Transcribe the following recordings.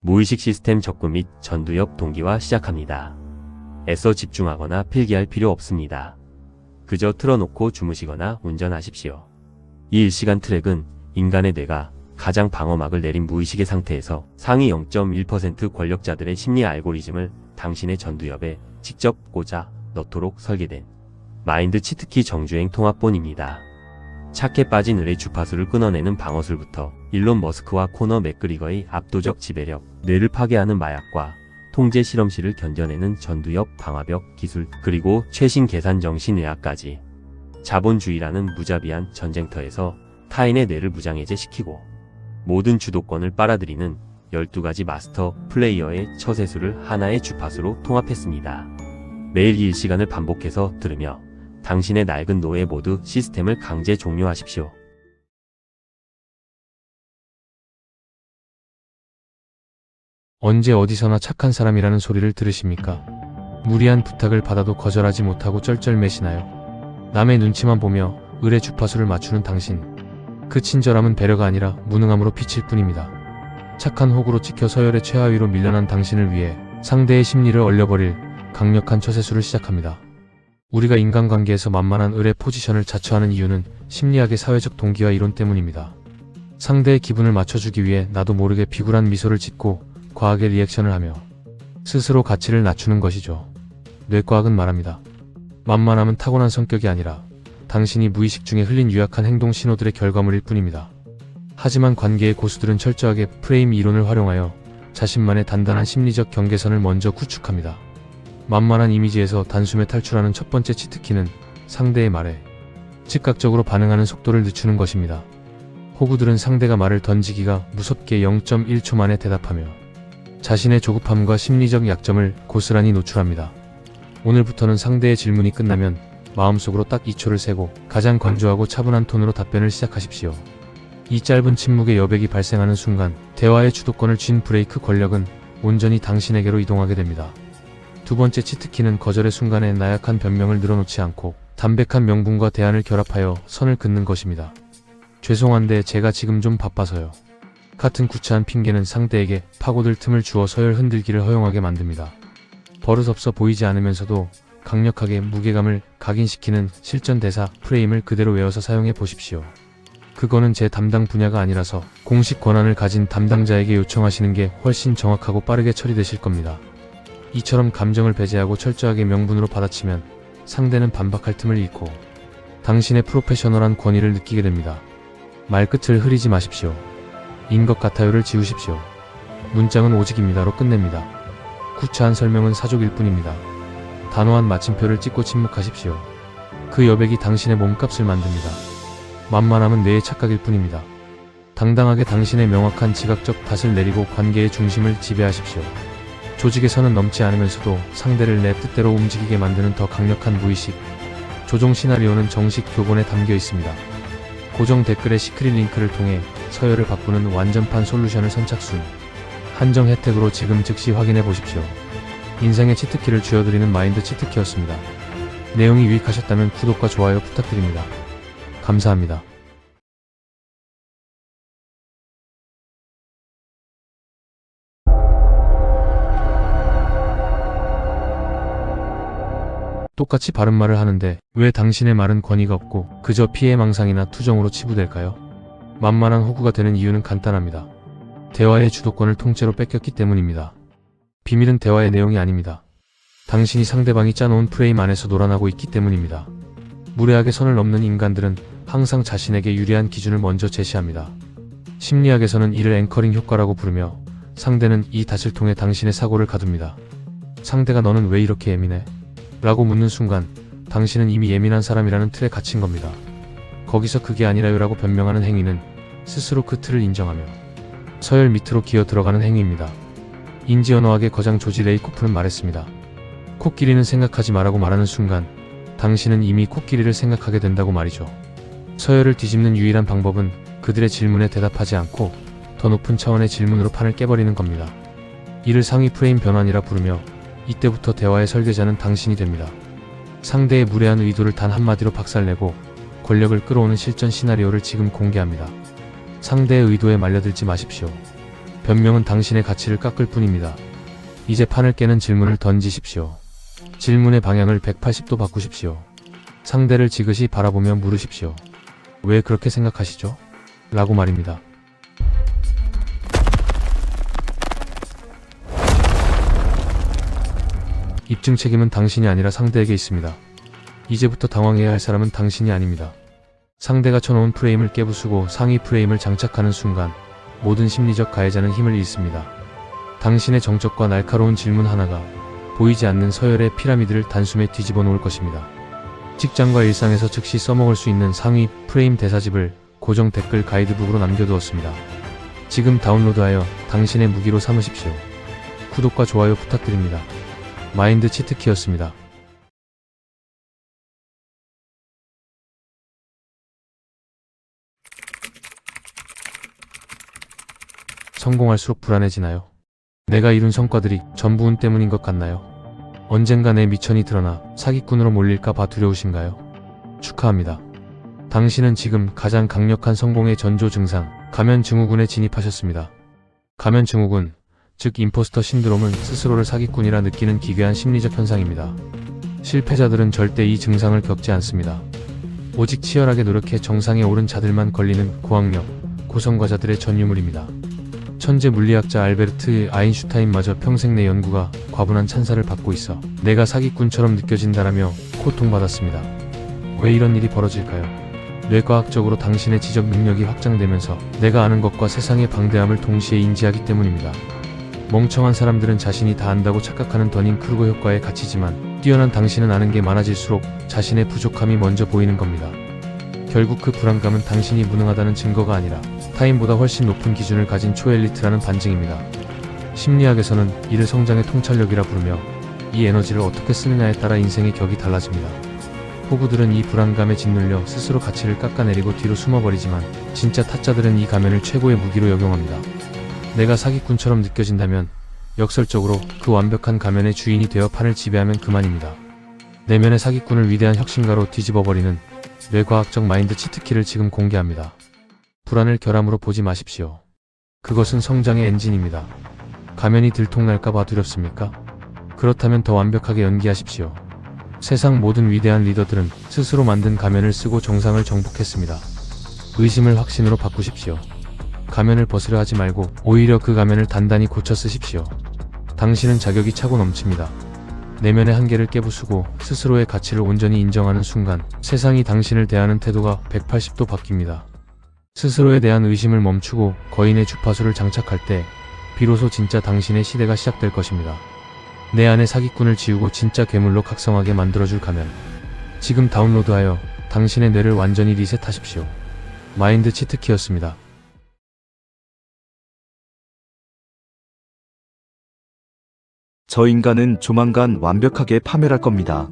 무의식 시스템 접근 및 전두엽 동기화 시작합니다. 애써 집중하거나 필기할 필요 없습니다. 그저 틀어놓고 주무시거나 운전하십시오. 이 1시간 트랙은 인간의 뇌가 가장 방어막을 내린 무의식의 상태에서 상위 0.1% 권력자들의 심리 알고리즘을 당신의 전두엽에 직접 꽂아 넣도록 설계된 마인드 치트키 정주행 통합본입니다. 착해 빠진 을의 주파수를 끊어내는 방어술부터 일론 머스크와 코너 맥그리거의 압도적 지배력, 뇌를 파괴하는 마약과 통제 실험실을 견뎌내는 전두엽 방화벽 기술, 그리고 최신 계산 정신의학까지 자본주의라는 무자비한 전쟁터에서 타인의 뇌를 무장해제시키고 모든 주도권을 빨아들이는 12가지 마스터 플레이어의 처세술을 하나의 주파수로 통합했습니다. 매일 이 1시간을 반복해서 들으며 당신의 낡은 노예 모드 시스템을 강제 종료하십시오. 언제 어디서나 착한 사람이라는 소리를 들으십니까? 무리한 부탁을 받아도 거절하지 못하고 쩔쩔매시나요? 남의 눈치만 보며 을의 주파수를 맞추는 당신. 그 친절함은 배려가 아니라 무능함으로 비칠 뿐입니다. 착한 호구로 찍혀 서열의 최하위로 밀려난 당신을 위해 상대의 심리를 얼려버릴 강력한 처세술을 시작합니다. 우리가 인간관계에서 만만한 을의 포지션을 자처하는 이유는 심리학의 사회적 동기화 이론 때문입니다. 상대의 기분을 맞춰주기 위해 나도 모르게 비굴한 미소를 짓고 과하게 리액션을 하며 스스로 가치를 낮추는 것이죠. 뇌과학은 말합니다. 만만함은 타고난 성격이 아니라 당신이 무의식 중에 흘린 유약한 행동 신호들의 결과물일 뿐입니다. 하지만 관계의 고수들은 철저하게 프레임 이론을 활용하여 자신만의 단단한 심리적 경계선을 먼저 구축합니다. 만만한 이미지에서 단숨에 탈출하는 첫 번째 치트키는 상대의 말에 즉각적으로 반응하는 속도를 늦추는 것입니다. 호구들은 상대가 말을 던지기가 무섭게 0.1초 만에 대답하며 자신의 조급함과 심리적 약점을 고스란히 노출합니다. 오늘부터는 상대의 질문이 끝나면 마음속으로 딱 2초를 세고 가장 건조하고 차분한 톤으로 답변을 시작하십시오. 이 짧은 침묵의 여백이 발생하는 순간 대화의 주도권을 쥔 브레이크 권력은 온전히 당신에게로 이동하게 됩니다. 두 번째 치트키는 거절의 순간에 나약한 변명을 늘어놓지 않고 담백한 명분과 대안을 결합하여 선을 긋는 것입니다. 죄송한데 제가 지금 좀 바빠서요. 같은 구차한 핑계는 상대에게 파고들 틈을 주어 서열 흔들기를 허용하게 만듭니다. 버릇없어 보이지 않으면서도 강력하게 무게감을 각인시키는 실전 대사 프레임을 그대로 외워서 사용해 보십시오. 그거는 제 담당 분야가 아니라서 공식 권한을 가진 담당자에게 요청하시는 게 훨씬 정확하고 빠르게 처리되실 겁니다. 이처럼 감정을 배제하고 철저하게 명분으로 받아치면 상대는 반박할 틈을 잃고 당신의 프로페셔널한 권위를 느끼게 됩니다. 말끝을 흐리지 마십시오. 인 것 같아요를 지우십시오. 문장은 오직입니다로 끝냅니다. 구차한 설명은 사족일 뿐입니다. 단호한 마침표를 찍고 침묵하십시오. 그 여백이 당신의 몸값을 만듭니다. 만만함은 뇌의 착각일 뿐입니다. 당당하게 당신의 명확한 지각적 탓을 내리고 관계의 중심을 지배하십시오. 조직의 선은 넘지 않으면서도 상대를 내 뜻대로 움직이게 만드는 더 강력한 무의식. 조종 시나리오는 정식 교본에 담겨 있습니다. 고정 댓글의 시크릿 링크를 통해 서열을 바꾸는 완전판 솔루션을 선착순. 한정 혜택으로 지금 즉시 확인해 보십시오. 인생의 치트키를 쥐어드리는 마인드 치트키였습니다. 내용이 유익하셨다면 구독과 좋아요 부탁드립니다. 감사합니다. 똑같이 바른 말을 하는데 왜 당신의 말은 권위가 없고 그저 피해망상이나 투정으로 치부될까요? 만만한 호구가 되는 이유는 간단합니다. 대화의 주도권을 통째로 뺏겼기 때문입니다. 비밀은 대화의 내용이 아닙니다. 당신이 상대방이 짜놓은 프레임 안에서 놀아나고 있기 때문입니다. 무례하게 선을 넘는 인간들은 항상 자신에게 유리한 기준을 먼저 제시합니다. 심리학에서는 이를 앵커링 효과라고 부르며 상대는 이 덫을 통해 당신의 사고를 가둡니다. 상대가 너는 왜 이렇게 예민해? 라고 묻는 순간 당신은 이미 예민한 사람이라는 틀에 갇힌 겁니다. 거기서 그게 아니라요 라고 변명하는 행위는 스스로 그 틀을 인정하며 서열 밑으로 기어 들어가는 행위입니다. 인지언어학의 거장 조지 레이코프는 말했습니다. 코끼리는 생각하지 마라고 말하는 순간 당신은 이미 코끼리를 생각하게 된다고 말이죠. 서열을 뒤집는 유일한 방법은 그들의 질문에 대답하지 않고 더 높은 차원의 질문으로 판을 깨버리는 겁니다. 이를 상위 프레임 변환이라 부르며 이때부터 대화의 설계자는 당신이 됩니다. 상대의 무례한 의도를 단 한마디로 박살내고 권력을 끌어오는 실전 시나리오를 지금 공개합니다. 상대의 의도에 말려들지 마십시오. 변명은 당신의 가치를 깎을 뿐입니다. 이제 판을 깨는 질문을 던지십시오. 질문의 방향을 180도 바꾸십시오. 상대를 지그시 바라보며 물으십시오. 왜 그렇게 생각하시죠? 라고 말입니다. 입증 책임은 당신이 아니라 상대에게 있습니다. 이제부터 당황해야 할 사람은 당신이 아닙니다. 상대가 쳐놓은 프레임을 깨부수고 상위 프레임을 장착하는 순간 모든 심리적 가해자는 힘을 잃습니다. 당신의 정적과 날카로운 질문 하나가 보이지 않는 서열의 피라미드를 단숨에 뒤집어 놓을 것입니다. 직장과 일상에서 즉시 써먹을 수 있는 상위 프레임 대사집을 고정 댓글 가이드북으로 남겨두었습니다. 지금 다운로드하여 당신의 무기로 삼으십시오. 구독과 좋아요 부탁드립니다. 마인드 치트키였습니다. 성공할수록 불안해지나요? 내가 이룬 성과들이 전부 운 때문인 것 같나요? 언젠가 내 미천이 드러나 사기꾼으로 몰릴까 봐 두려우신가요? 축하합니다. 당신은 지금 가장 강력한 성공의 전조 증상, 가면 증후군에 진입하셨습니다. 가면 증후군, 즉 임포스터 신드롬은 스스로를 사기꾼이라 느끼는 기괴한 심리적 현상입니다. 실패자들은 절대 이 증상을 겪지 않습니다. 오직 치열하게 노력해 정상에 오른 자들만 걸리는 고학력, 고성과자들의 전유물입니다. 천재 물리학자 알베르트 아인슈타인마저 평생 내 연구가 과분한 찬사를 받고 있어 내가 사기꾼처럼 느껴진다라며 고통받았습니다. 왜 이런 일이 벌어질까요? 뇌과학적으로 당신의 지적 능력이 확장되면서 내가 아는 것과 세상의 방대함을 동시에 인지하기 때문입니다. 멍청한 사람들은 자신이 다 안다고 착각하는 더닝 크루거 효과에 갇히지만 뛰어난 당신은 아는 게 많아질수록 자신의 부족함이 먼저 보이는 겁니다. 결국 그 불안감은 당신이 무능하다는 증거가 아니라 타인보다 훨씬 높은 기준을 가진 초엘리트라는 반증입니다. 심리학에서는 이를 성장의 통찰력이라 부르며 이 에너지를 어떻게 쓰느냐에 따라 인생의 격이 달라집니다. 호구들은 이 불안감에 짓눌려 스스로 가치를 깎아내리고 뒤로 숨어버리지만 진짜 타짜들은 이 가면을 최고의 무기로 역용합니다. 내가 사기꾼처럼 느껴진다면 역설적으로 그 완벽한 가면의 주인이 되어 판을 지배하면 그만입니다. 내면의 사기꾼을 위대한 혁신가로 뒤집어버리는 뇌과학적 마인드 치트키를 지금 공개합니다. 불안을 결함으로 보지 마십시오. 그것은 성장의 엔진입니다. 가면이 들통날까봐 두렵습니까? 그렇다면 더 완벽하게 연기하십시오. 세상 모든 위대한 리더들은 스스로 만든 가면을 쓰고 정상을 정복했습니다. 의심을 확신으로 바꾸십시오. 가면을 벗으려 하지 말고 오히려 그 가면을 단단히 고쳐 쓰십시오. 당신은 자격이 차고 넘칩니다. 내면의 한계를 깨부수고 스스로의 가치를 온전히 인정하는 순간 세상이 당신을 대하는 태도가 180도 바뀝니다. 스스로에 대한 의심을 멈추고 거인의 주파수를 장착할 때 비로소 진짜 당신의 시대가 시작될 것입니다. 내 안의 사기꾼을 지우고 진짜 괴물로 각성하게 만들어줄 가면. 지금 다운로드하여 당신의 뇌를 완전히 리셋하십시오. 마인드 치트키였습니다. 저 인간은 조만간 완벽하게 파멸할 겁니다.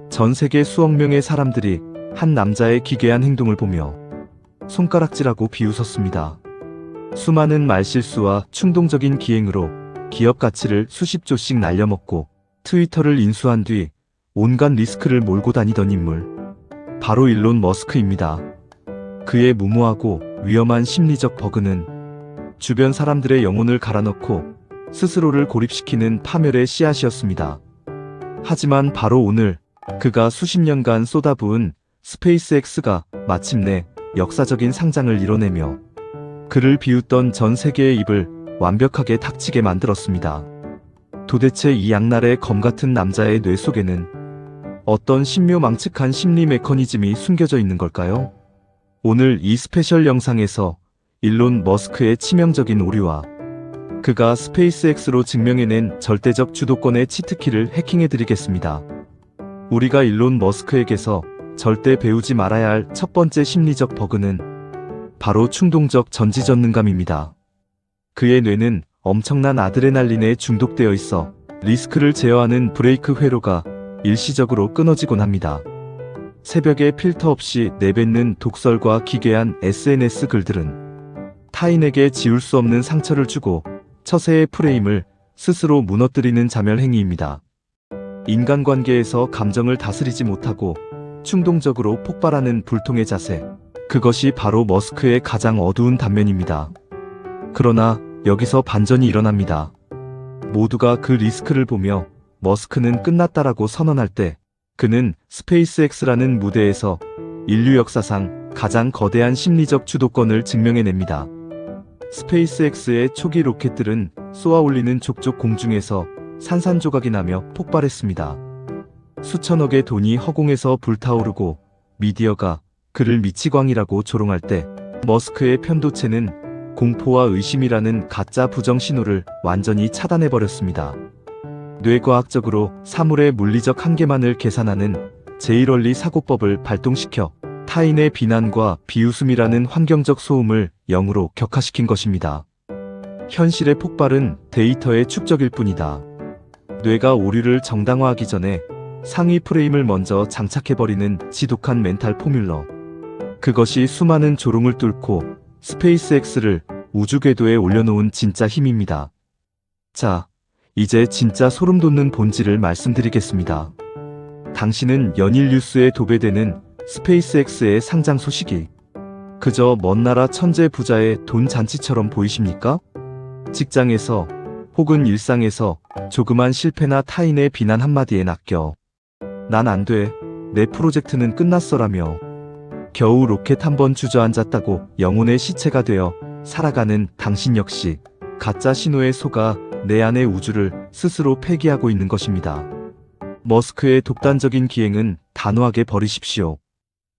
전 세계 수억 명의 사람들이 한 남자의 기괴한 행동을 보며 손가락질하고 비웃었습니다. 수많은 말실수와 충동적인 기행으로 기업 가치를 수십 조씩 날려먹고 트위터를 인수한 뒤 온갖 리스크를 몰고 다니던 인물. 바로 일론 머스크입니다. 그의 무모하고 위험한 심리적 버그는 주변 사람들의 영혼을 갈아넣고 스스로를 고립시키는 파멸의 씨앗이었습니다. 하지만 바로 오늘 그가 수십 년간 쏟아부은 스페이스X가 마침내 역사적인 상장을 이뤄내며 그를 비웃던 전 세계의 입을 완벽하게 닥치게 만들었습니다. 도대체 이 양날의 검 같은 남자의 뇌 속에는 어떤 신묘망측한 심리 메커니즘이 숨겨져 있는 걸까요? 오늘 이 스페셜 영상에서 일론 머스크의 치명적인 오류와 그가 스페이스X로 증명해낸 절대적 주도권의 치트키를 해킹해드리겠습니다. 우리가 일론 머스크에게서 절대 배우지 말아야 할 첫 번째 심리적 버그는 바로 충동적 전지전능감입니다. 그의 뇌는 엄청난 아드레날린에 중독되어 있어 리스크를 제어하는 브레이크 회로가 일시적으로 끊어지곤 합니다. 새벽에 필터 없이 내뱉는 독설과 기괴한 SNS 글들은 타인에게 지울 수 없는 상처를 주고 처세의 프레임을 스스로 무너뜨리는 자멸 행위입니다. 인간관계에서 감정을 다스리지 못하고 충동적으로 폭발하는 불통의 자세. 그것이 바로 머스크의 가장 어두운 단면입니다. 그러나 여기서 반전이 일어납니다. 모두가 그 리스크를 보며 머스크는 끝났다라고 선언할 때 그는 스페이스X라는 무대에서 인류 역사상 가장 거대한 심리적 주도권을 증명해냅니다. 스페이스X의 초기 로켓들은 쏘아 올리는 족족 공중에서 산산조각이 나며 폭발했습니다. 수천억의 돈이 허공에서 불타오르고 미디어가 그를 미치광이라고 조롱할 때 머스크의 편도체는 공포와 의심이라는 가짜 부정 신호를 완전히 차단해버렸습니다. 뇌과학적으로 사물의 물리적 한계만을 계산하는 제일원리 사고법을 발동시켜 타인의 비난과 비웃음이라는 환경적 소음을 0으로 격화시킨 것입니다. 현실의 폭발은 데이터의 축적일 뿐이다. 뇌가 오류를 정당화하기 전에 상위 프레임을 먼저 장착해버리는 지독한 멘탈 포뮬러. 그것이 수많은 조롱을 뚫고 스페이스X를 우주 궤도에 올려놓은 진짜 힘입니다. 자, 이제 진짜 소름 돋는 본질을 말씀드리겠습니다. 당신은 연일 뉴스에 도배되는 스페이스X의 상장 소식이 그저 먼 나라 천재 부자의 돈 잔치처럼 보이십니까? 직장에서 혹은 일상에서 조그만 실패나 타인의 비난 한마디에 낚여 난 안 돼, 내 프로젝트는 끝났어라며 겨우 로켓 한 번 주저앉았다고 영혼의 시체가 되어 살아가는 당신 역시 가짜 신호에 속아 내 안의 우주를 스스로 폐기하고 있는 것입니다. 머스크의 독단적인 기행은 단호하게 버리십시오.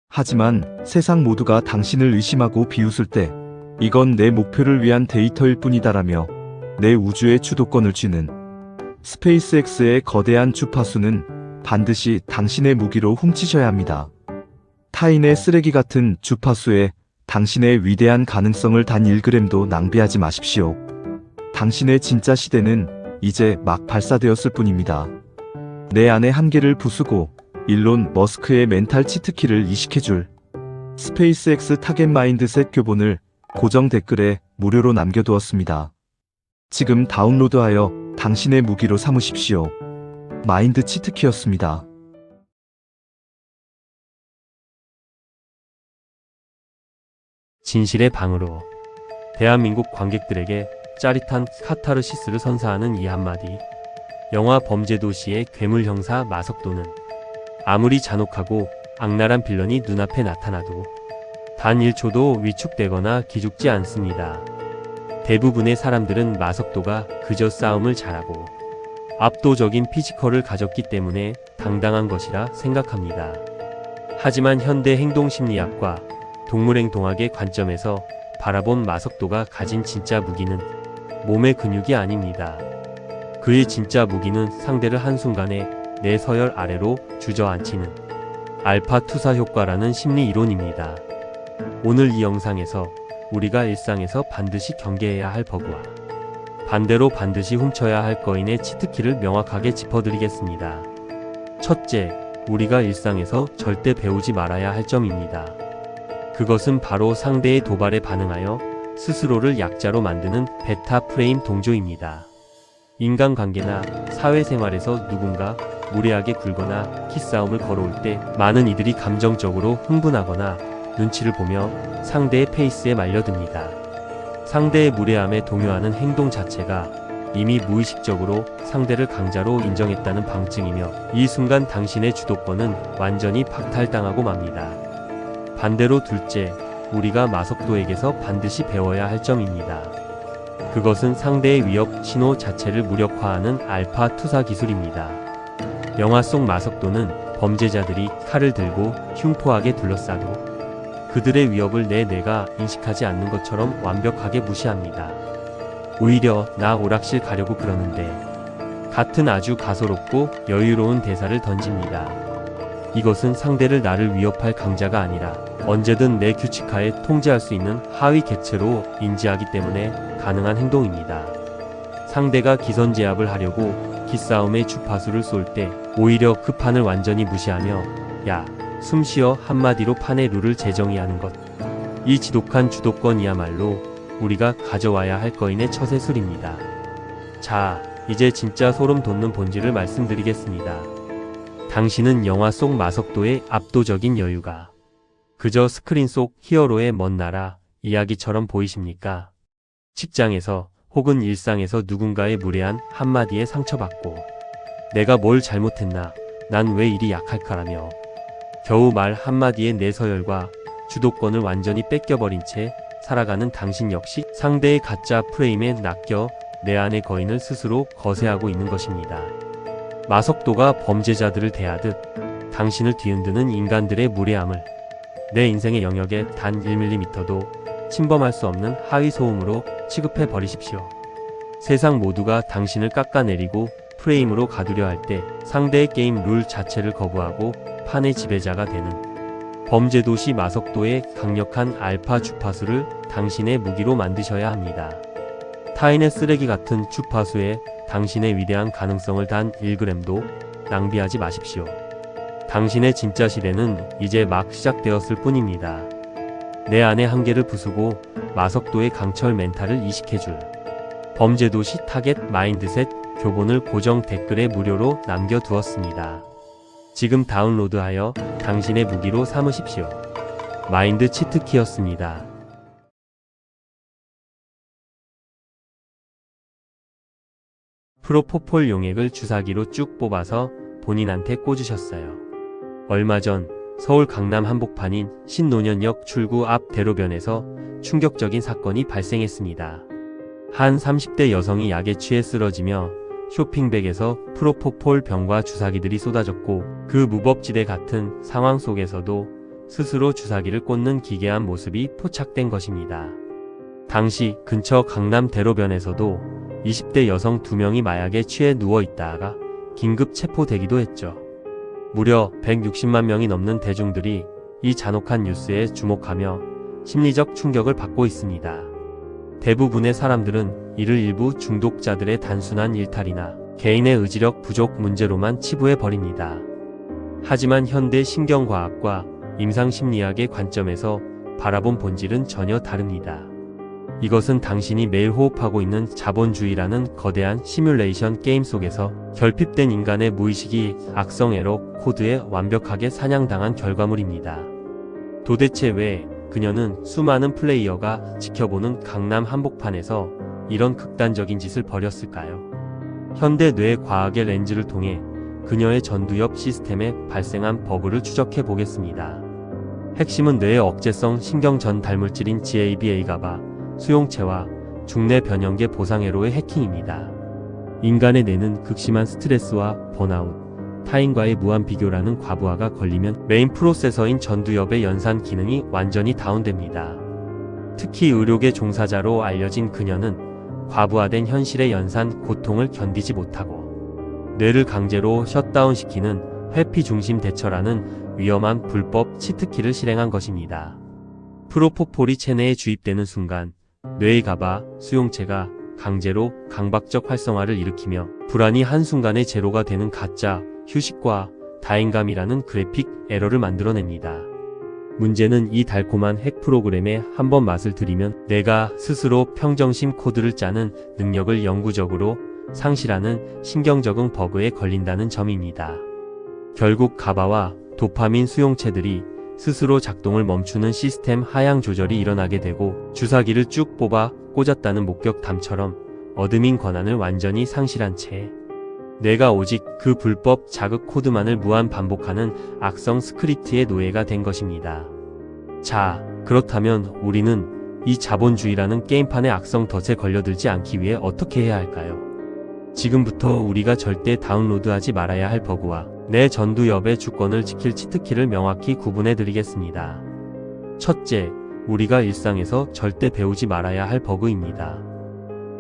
하지만 세상 모두가 당신을 의심하고 비웃을 때 이건 내 목표를 위한 데이터일 뿐이다라며 내 우주의 주도권을 쥐는 스페이스X의 거대한 주파수는 반드시 당신의 무기로 훔치셔야 합니다. 타인의 쓰레기 같은 주파수에 당신의 위대한 가능성을 단 1g도 낭비하지 마십시오. 당신의 진짜 시대는 이제 막 발사되었을 뿐입니다. 내 안의 한계를 부수고 일론 머스크의 멘탈 치트키를 이식해줄 스페이스X 타겟 마인드셋 교본을 고정 댓글에 무료로 남겨두었습니다. 지금 다운로드하여 당신의 무기로 삼으십시오. 마인드 치트키였습니다. 진실의 방으로 대한민국 관객들에게 짜릿한 카타르시스를 선사하는 이 한마디. 영화 범죄도시의 괴물 형사 마석도는 아무리 잔혹하고 악랄한 빌런이 눈앞에 나타나도 단 1초도 위축되거나 기죽지 않습니다. 대부분의 사람들은 마석도가 그저 싸움을 잘하고 압도적인 피지컬을 가졌기 때문에 당당한 것이라 생각합니다. 하지만 현대 행동심리학과 동물행동학의 관점에서 바라본 마석도가 가진 진짜 무기는 몸의 근육이 아닙니다. 그의 진짜 무기는 상대를 한순간에 내 서열 아래로 주저앉히는 알파 투사 효과라는 심리 이론입니다. 오늘 이 영상에서 우리가 일상에서 반드시 경계해야 할 버그와 반대로 반드시 훔쳐야 할 거인의 치트키를 명확하게 짚어드리겠습니다. 첫째, 우리가 일상에서 절대 배우지 말아야 할 점입니다. 그것은 바로 상대의 도발에 반응하여 스스로를 약자로 만드는 베타 프레임 동조입니다. 인간관계나 사회생활에서 누군가 무례하게 굴거나 키싸움을 걸어올 때 많은 이들이 감정적으로 흥분하거나 눈치를 보며 상대의 페이스에 말려듭니다. 상대의 무례함에 동요하는 행동 자체가 이미 무의식적으로 상대를 강자로 인정했다는 방증이며 이 순간 당신의 주도권은 완전히 박탈당하고 맙니다. 반대로 둘째, 우리가 마석도에게서 반드시 배워야 할 점입니다. 그것은 상대의 위협 신호 자체를 무력화하는 알파 투사 기술입니다. 영화 속 마석도는 범죄자들이 칼을 들고 흉포하게 둘러싸도 그들의 위협을 내 뇌가 인식하지 않는 것처럼 완벽하게 무시합니다. 오히려 나 오락실 가려고 그러는데 같은 아주 가소롭고 여유로운 대사를 던집니다. 이것은 상대를 나를 위협할 강자가 아니라 언제든 내 규칙하에 통제할 수 있는 하위 객체로 인지하기 때문에 가능한 행동입니다. 상대가 기선제압을 하려고 기싸움의 주파수를 쏠 때 오히려 그 판을 완전히 무시하며 야, 숨 쉬어 한마디로 판의 룰을 재정의하는 것. 이 지독한 주도권이야말로 우리가 가져와야 할 거인의 처세술입니다. 자, 이제 진짜 소름 돋는 본질을 말씀드리겠습니다. 당신은 영화 속 마석도의 압도적인 여유가 그저 스크린 속 히어로의 먼 나라 이야기처럼 보이십니까? 직장에서 혹은 일상에서 누군가의 무례한 한마디에 상처받고 내가 뭘 잘못했나, 난 왜 이리 약할까라며 겨우 말 한마디에 내 서열과 주도권을 완전히 뺏겨버린 채 살아가는 당신 역시 상대의 가짜 프레임에 낚여 내 안의 거인을 스스로 거세하고 있는 것입니다. 마석도가 범죄자들을 대하듯 당신을 뒤흔드는 인간들의 무례함을 내 인생의 영역에 단 1mm도 침범할 수 없는 하위 소음으로 취급해 버리십시오. 세상 모두가 당신을 깎아내리고 프레임으로 가두려 할 때 상대의 게임 룰 자체를 거부하고 판의 지배자가 되는 범죄도시 마석도의 강력한 알파 주파수를 당신의 무기로 만드셔야 합니다. 타인의 쓰레기 같은 주파수에 당신의 위대한 가능성을 단 1g도 낭비하지 마십시오. 당신의 진짜 시대는 이제 막 시작되었을 뿐입니다. 내 안의 한계를 부수고 마석도의 강철 멘탈을 이식해줄 범죄도시 타겟 마인드셋 교본을 고정 댓글에 무료로 남겨두었습니다. 지금 다운로드하여 당신의 무기로 삼으십시오. 마인드 치트키였습니다. 프로포폴 용액을 주사기로 쭉 뽑아서 본인한테 꽂으셨어요. 얼마 전 서울 강남 한복판인 신논현역 출구 앞 대로변에서 충격적인 사건이 발생했습니다. 한 30대 여성이 약에 취해 쓰러지며 쇼핑백에서 프로포폴 병과 주사기들이 쏟아졌고 그 무법지대 같은 상황 속에서도 스스로 주사기를 꽂는 기괴한 모습이 포착된 것입니다. 당시 근처 강남 대로변에서도 20대 여성 2명이 마약에 취해 누워 있다가 긴급 체포되기도 했죠. 무려 160만 명이 넘는 대중들이 이 잔혹한 뉴스에 주목하며 심리적 충격을 받고 있습니다. 대부분의 사람들은 이를 일부 중독자들의 단순한 일탈이나 개인의 의지력 부족 문제로만 치부해 버립니다. 하지만 현대 신경과학과 임상심리학의 관점에서 바라본 본질은 전혀 다릅니다. 이것은 당신이 매일 호흡하고 있는 자본주의라는 거대한 시뮬레이션 게임 속에서 결핍된 인간의 무의식이 악성 에러 코드에 완벽하게 사냥당한 결과물입니다. 도대체 왜 그녀는 수많은 플레이어가 지켜보는 강남 한복판에서 이런 극단적인 짓을 벌였을까요? 현대 뇌 과학의 렌즈를 통해 그녀의 전두엽 시스템에 발생한 버그를 추적해 보겠습니다. 핵심은 뇌의 억제성 신경전 달물질인 GABA가바, 수용체와 중뇌 변형계 보상회로의 해킹입니다. 인간의 뇌는 극심한 스트레스와 번아웃, 타인과의 무한 비교라는 과부하가 걸리면 메인 프로세서인 전두엽의 연산 기능이 완전히 다운됩니다. 특히 의료계 종사자로 알려진 그녀는 과부하된 현실의 연산 고통을 견디지 못하고 뇌를 강제로 셧다운시키는 회피 중심 대처라는 위험한 불법 치트키를 실행한 것입니다. 프로포폴이 체내에 주입되는 순간 뇌의 가바, 수용체가 강제로 강박적 활성화를 일으키며 불안이 한순간에 제로가 되는 가짜 휴식과 다행감이라는 그래픽 에러를 만들어냅니다. 문제는 이 달콤한 핵 프로그램에 한번 맛을 들이면 내가 스스로 평정심 코드를 짜는 능력을 영구적으로 상실하는 신경적응 버그에 걸린다는 점입니다. 결국 가바와 도파민 수용체들이 스스로 작동을 멈추는 시스템 하향 조절이 일어나게 되고 주사기를 쭉 뽑아 꽂았다는 목격담처럼 어드민 권한을 완전히 상실한 채 뇌가 오직 그 불법 자극 코드만을 무한 반복하는 악성 스크립트의 노예가 된 것입니다. 자, 그렇다면 우리는 이 자본주의라는 게임판의 악성 덫에 걸려들지 않기 위해 어떻게 해야 할까요? 지금부터 우리가 절대 다운로드하지 말아야 할 버그와 내 전두엽의 주권을 지킬 치트키를 명확히 구분해 드리겠습니다. 첫째, 우리가 일상에서 절대 배우지 말아야 할 버그입니다.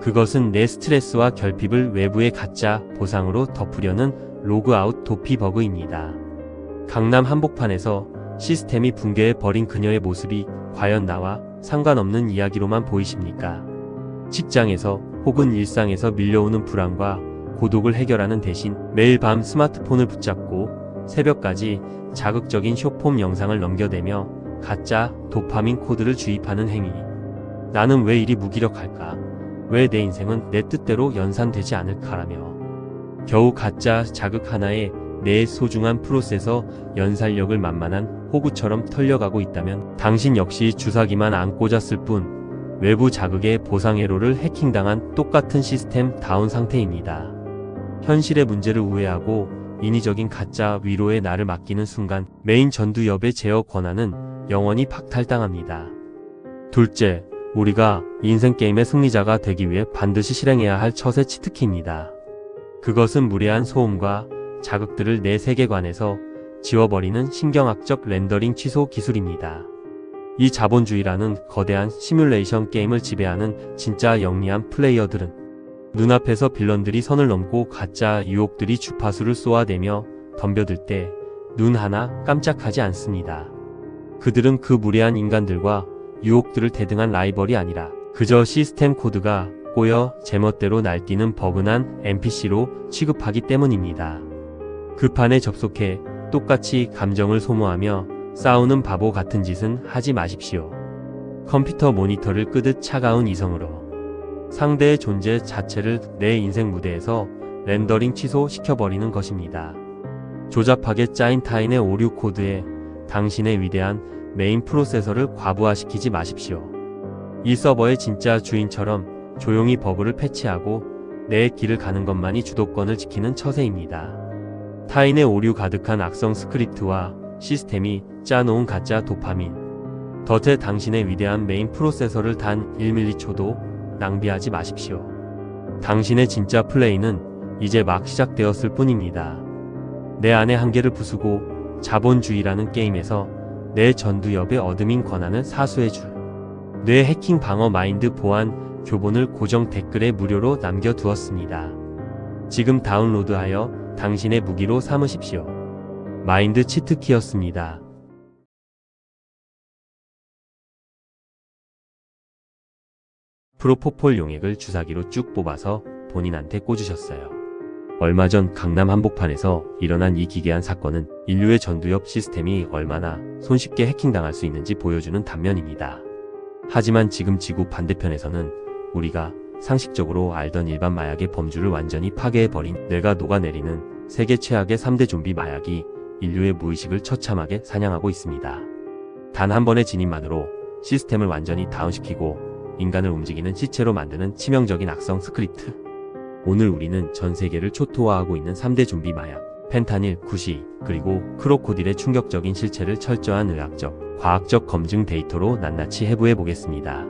그것은 내 스트레스와 결핍을 외부의 가짜 보상으로 덮으려는 로그아웃 도피 버그입니다. 강남 한복판에서 시스템이 붕괴해 버린 그녀의 모습이 과연 나와 상관없는 이야기로만 보이십니까? 직장에서 혹은 일상에서 밀려오는 불안과 고독을 해결하는 대신 매일 밤 스마트폰을 붙잡고 새벽까지 자극적인 숏폼 영상을 넘겨대며 가짜 도파민 코드를 주입하는 행위. 나는 왜 이리 무기력할까? 왜 내 인생은 내 뜻대로 연산되지 않을까라며 겨우 가짜 자극 하나에 내 소중한 프로세서 연산력을 만만한 호구처럼 털려가고 있다면 당신 역시 주사기만 안 꽂았을 뿐 외부 자극에 보상회로를 해킹당한 똑같은 시스템 다운 상태입니다. 현실의 문제를 우회하고 인위적인 가짜 위로에 나를 맡기는 순간 메인 전두엽의 제어 권한은 영원히 박탈당합니다. 둘째, 우리가 인생 게임의 승리자가 되기 위해 반드시 실행해야 할 처세 치트키입니다. 그것은 무례한 소음과 자극들을 내 세계관에서 지워버리는 신경학적 렌더링 취소 기술입니다. 이 자본주의라는 거대한 시뮬레이션 게임을 지배하는 진짜 영리한 플레이어들은 눈앞에서 빌런들이 선을 넘고 가짜 유혹들이 주파수를 쏘아대며 덤벼들 때 눈 하나 깜짝하지 않습니다. 그들은 그 무례한 인간들과 유혹들을 대등한 라이벌이 아니라 그저 시스템 코드가 꼬여 제멋대로 날뛰는 버그난 NPC로 취급하기 때문입니다. 그 판에 접속해 똑같이 감정을 소모하며 싸우는 바보 같은 짓은 하지 마십시오. 컴퓨터 모니터를 끄듯 차가운 이성으로 상대의 존재 자체를 내 인생 무대에서 렌더링 취소시켜버리는 것입니다. 조잡하게 짜인 타인의 오류 코드에 당신의 위대한 메인 프로세서를 과부하시키지 마십시오. 이 서버의 진짜 주인처럼 조용히 버그를 패치하고 내 길을 가는 것만이 주도권을 지키는 처세입니다. 타인의 오류 가득한 악성 스크립트와 시스템이 짜놓은 가짜 도파민 덫에 당신의 위대한 메인 프로세서를 단 1m초도 낭비하지 마십시오. 당신의 진짜 플레이는 이제 막 시작되었을 뿐입니다. 내 안의 한계를 부수고 자본주의라는 게임에서 내 전두엽의 어드민 권한을 사수해줄 뇌 해킹 방어 마인드 보안 교본을 고정 댓글에 무료로 남겨두었습니다. 지금 다운로드하여 당신의 무기로 삼으십시오. 마인드 치트키였습니다. 프로포폴 용액을 주사기로 쭉 뽑아서 본인한테 꽂으셨어요. 얼마 전 강남 한복판에서 일어난 이 기괴한 사건은 인류의 전두엽 시스템이 얼마나 손쉽게 해킹당할 수 있는지 보여주는 단면입니다. 하지만 지금 지구 반대편에서는 우리가 상식적으로 알던 일반 마약의 범주를 완전히 파괴해버린 뇌가 녹아내리는 세계 최악의 3대 좀비 마약이 인류의 무의식을 처참하게 사냥하고 있습니다. 단 한 번의 진입만으로 시스템을 완전히 다운시키고 인간을 움직이는 시체로 만드는 치명적인 악성 스크립트. 오늘 우리는 전 세계를 초토화하고 있는 3대 좀비 마약, 펜타닐, 구시, 그리고 크로코딜의 충격적인 실체를 철저한 의학적, 과학적 검증 데이터로 낱낱이 해부해 보겠습니다.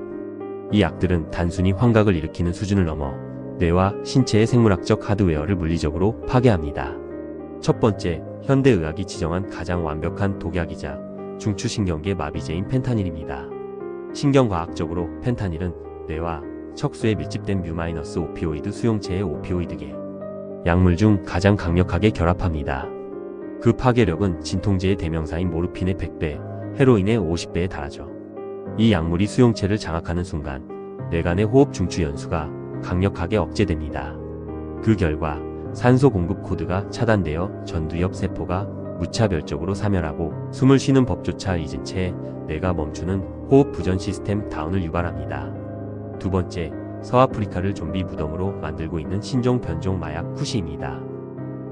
이 약들은 단순히 환각을 일으키는 수준을 넘어 뇌와 신체의 생물학적 하드웨어를 물리적으로 파괴합니다. 첫 번째, 현대의학이 지정한 가장 완벽한 독약이자 중추신경계 마비제인 펜타닐입니다. 신경과학적으로 펜타닐은 뇌와 척수에 밀집된 뮤- 오피오이드 수용체의 오피오이드계 약물 중 가장 강력하게 결합합니다. 그 파괴력은 진통제의 대명사인 모르핀의 100배, 헤로인의 50배에 달하죠. 이 약물이 수용체를 장악하는 순간 뇌간의 호흡 중추 연수가 강력하게 억제됩니다. 그 결과 산소 공급 코드가 차단되어 전두엽 세포가 무차별적으로 사멸하고 숨을 쉬는 법조차 잊은 채 뇌가 멈추는 호흡 부전 시스템 다운을 유발합니다. 두 번째, 서아프리카를 좀비 무덤으로 만들고 있는 신종 변종 마약 쿠시입니다.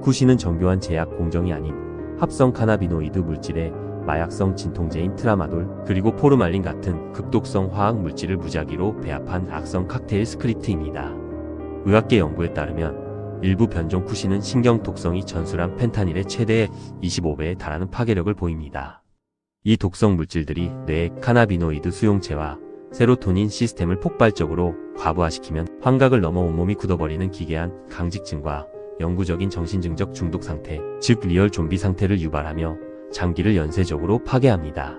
쿠시는 정교한 제약 공정이 아닌 합성 카나비노이드 물질의 마약성 진통제인 트라마돌 그리고 포르말린 같은 극독성 화학 물질을 무작위로 배합한 악성 칵테일 스크립트입니다. 의학계 연구에 따르면 일부 변종 쿠시는 신경 독성이 전술한 펜타닐의 최대 25배에 달하는 파괴력을 보입니다. 이 독성 물질들이 뇌의 카나비노이드 수용체와 세로토닌 시스템을 폭발적으로 과부하시키면 환각을 넘어 온몸이 굳어버리는 기괴한 강직증과 영구적인 정신증적 중독 상태, 즉 리얼 좀비 상태를 유발하며 장기를 연쇄적으로 파괴합니다.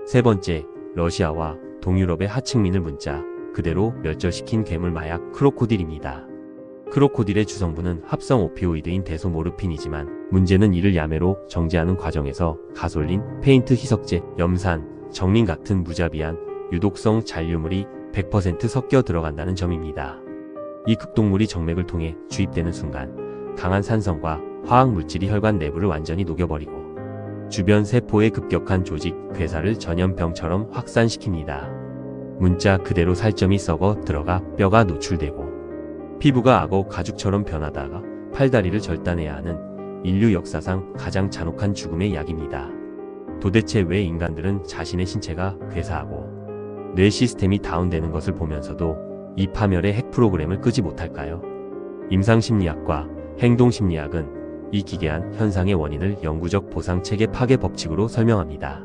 세 번째, 러시아와 동유럽의 하층민을 문자 그대로 멸절시킨 괴물 마약 크로코딜입니다. 크로코딜의 주성분은 합성 오피오이드인 대소모르핀이지만 문제는 이를 야매로 정제하는 과정에서 가솔린, 페인트 희석제, 염산, 정린 같은 무자비한 유독성 잔류물이 100% 섞여 들어간다는 점입니다. 이 극독물이 정맥을 통해 주입되는 순간 강한 산성과 화학 물질이 혈관 내부를 완전히 녹여버리고 주변 세포의 급격한 조직, 괴사를 전염병처럼 확산시킵니다. 문자 그대로 살점이 썩어 들어가 뼈가 노출되고 피부가 악어 가죽처럼 변하다가 팔다리를 절단해야 하는 인류 역사상 가장 잔혹한 죽음의 약입니다. 도대체 왜 인간들은 자신의 신체가 괴사하고 뇌 시스템이 다운되는 것을 보면서도 이 파멸의 핵 프로그램을 끄지 못할까요? 임상심리학과 행동심리학은 이 기괴한 현상의 원인을 영구적 보상체계 파괴 법칙으로 설명합니다.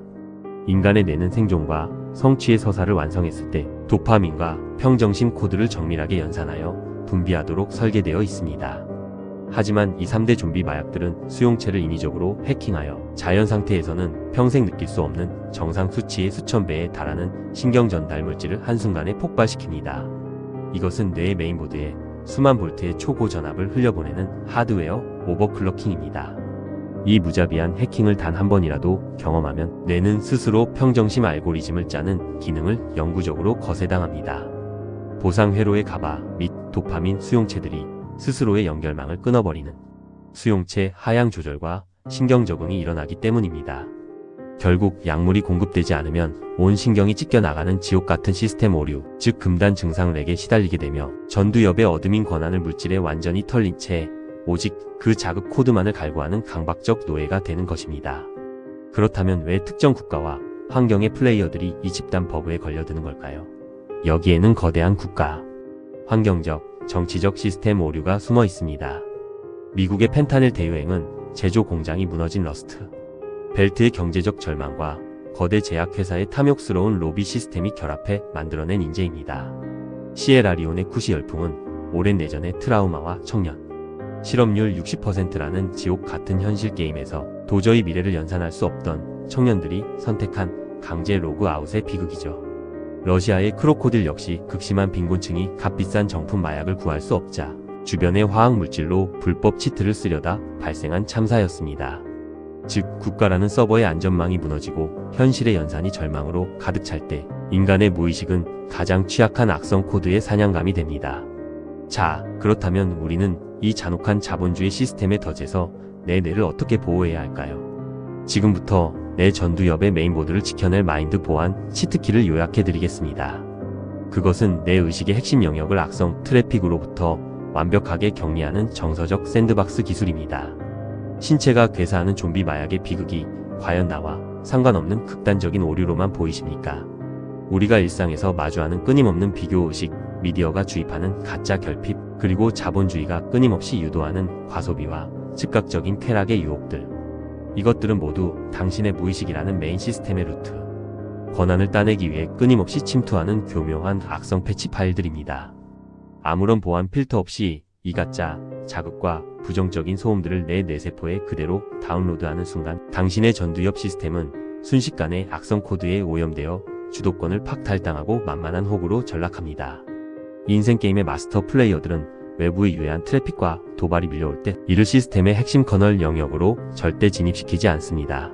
인간의 뇌는 생존과 성취의 서사를 완성했을 때 도파민과 평정심 코드를 정밀하게 연산하여 분비하도록 설계되어 있습니다. 하지만 이 3대 좀비 마약들은 수용체를 인위적으로 해킹하여 자연 상태에서는 평생 느낄 수 없는 정상 수치의 수천 배에 달하는 신경 전달 물질을 한순간에 폭발시킵니다. 이것은 뇌의 메인보드에 수만 볼트의 초고 전압을 흘려보내는 하드웨어 오버클럭킹입니다. 이 무자비한 해킹을 단 한 번이라도 경험하면 뇌는 스스로 평정심 알고리즘을 짜는 기능을 영구적으로 거세당합니다. 보상 회로의 가바 및 도파민 수용체들이 스스로의 연결망을 끊어버리는 수용체 하향 조절과 신경 적응이 일어나기 때문입니다. 결국 약물이 공급되지 않으면 온 신경이 찢겨나가는 지옥 같은 시스템 오류, 즉 금단 증상렉에 시달리게 되며 전두엽의 어드민 권한을 물질에 완전히 털린 채 오직 그 자극 코드만을 갈구하는 강박적 노예가 되는 것입니다. 그렇다면 왜 특정 국가와 환경의 플레이어들이 이 집단 버그에 걸려드는 걸까요? 여기에는 거대한 국가, 환경적, 정치적 시스템 오류가 숨어 있습니다. 미국의 펜타닐 대유행은 제조 공장이 무너진 러스트 벨트의 경제적 절망과 거대 제약회사의 탐욕스러운 로비 시스템이 결합해 만들어낸 인재입니다. 시에라리온의 쿠시 열풍은 오랜 내전의 트라우마와 청년 실업률 60%라는 지옥 같은 현실 게임에서 도저히 미래를 연산할 수 없던 청년들이 선택한 강제 로그아웃의 비극이죠. 러시아의 크로코딜 역시 극심한 빈곤층이 값비싼 정품 마약을 구할 수 없자 주변의 화학물질로 불법 치트를 쓰려다 발생한 참사였습니다. 즉 국가라는 서버의 안전망이 무너지고 현실의 연산이 절망으로 가득 찰 때 인간의 무의식은 가장 취약한 악성 코드의 사냥감이 됩니다. 자, 그렇다면 우리는 이 잔혹한 자본주의 시스템에 덫에서 내 뇌를 어떻게 보호해야 할까요? 지금부터 내 전두엽의 메인보드를 지켜낼 마인드 보안 치트키를 요약해드리겠습니다. 그것은 내 의식의 핵심 영역을 악성 트래픽으로부터 완벽하게 격리하는 정서적 샌드박스 기술입니다. 신체가 괴사하는 좀비 마약의 비극이 과연 나와 상관없는 극단적인 오류로만 보이십니까? 우리가 일상에서 마주하는 끊임없는 비교의식, 미디어가 주입하는 가짜 결핍, 그리고 자본주의가 끊임없이 유도하는 과소비와 즉각적인 쾌락의 유혹들. 이것들은 모두 당신의 무의식이라는 메인 시스템의 루트, 권한을 따내기 위해 끊임없이 침투하는 교묘한 악성 패치 파일들입니다. 아무런 보안 필터 없이 이 가짜 자극과 부정적인 소음들을 내 뇌세포에 그대로 다운로드하는 순간 당신의 전두엽 시스템은 순식간에 악성 코드에 오염되어 주도권을 박탈당하고 만만한 혹으로 전락합니다. 인생 게임의 마스터 플레이어들은 외부의 유해한 트래픽과 도발이 밀려올 때 이를 시스템의 핵심 커널 영역으로 절대 진입시키지 않습니다.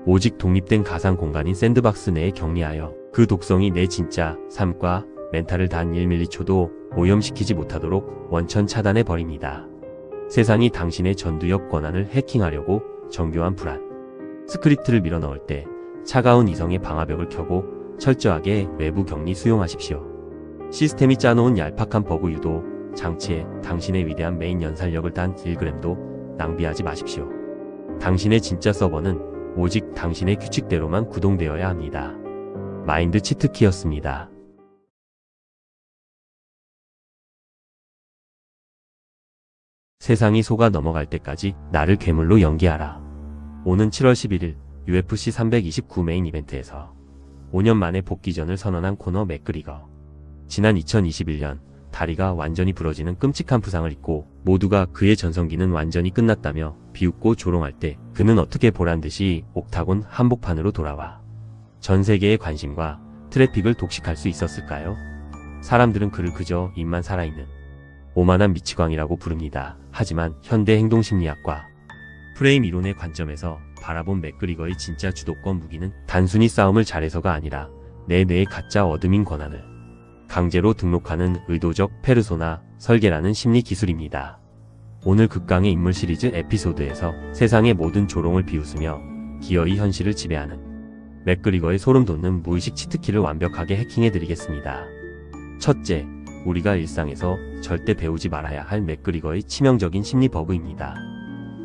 오직 독립된 가상 공간인 샌드박스 내에 격리하여 그 독성이 내 진짜 삶과 멘탈을 단 1m초도 오염시키지 못하도록 원천 차단해 버립니다. 세상이 당신의 전두엽 권한을 해킹하려고 정교한 불안 스크립트를 밀어넣을 때 차가운 이성의 방화벽을 켜고 철저하게 외부 격리 수용하십시오. 시스템이 짜놓은 얄팍한 버그 유도 장치에 당신의 위대한 메인 연산력을 단 1g도 낭비하지 마십시오. 당신의 진짜 서버는 오직 당신의 규칙대로만 구동되어야 합니다. 마인드 치트키였습니다. 세상이 속아 넘어갈 때까지 나를 괴물로 연기하라. 오는 7월 11일 UFC 329 메인 이벤트에서 5년 만에 복귀전을 선언한 코너 맥그리거. 지난 2021년 다리가 완전히 부러지는 끔찍한 부상을 입고 모두가 그의 전성기는 완전히 끝났다며 비웃고 조롱할 때 그는 어떻게 보란듯이 옥타곤 한복판으로 돌아와 전 세계의 관심과 트래픽을 독식할 수 있었을까요? 사람들은 그를 그저 입만 살아있는 오만한 미치광이라고 부릅니다. 하지만 현대 행동심리학과 프레임 이론의 관점에서 바라본 맥그리거의 진짜 주도권 무기는 단순히 싸움을 잘해서가 아니라 내 뇌의 가짜 어드민 권한을 강제로 등록하는 의도적 페르소나 설계라는 심리 기술입니다. 오늘 극강의 인물 시리즈 에피소드에서 세상의 모든 조롱을 비웃으며 기어이 현실을 지배하는 맥그리거의 소름 돋는 무의식 치트키를 완벽하게 해킹해드리겠습니다. 첫째, 우리가 일상에서 절대 배우지 말아야 할 맥그리거의 치명적인 심리 버그입니다.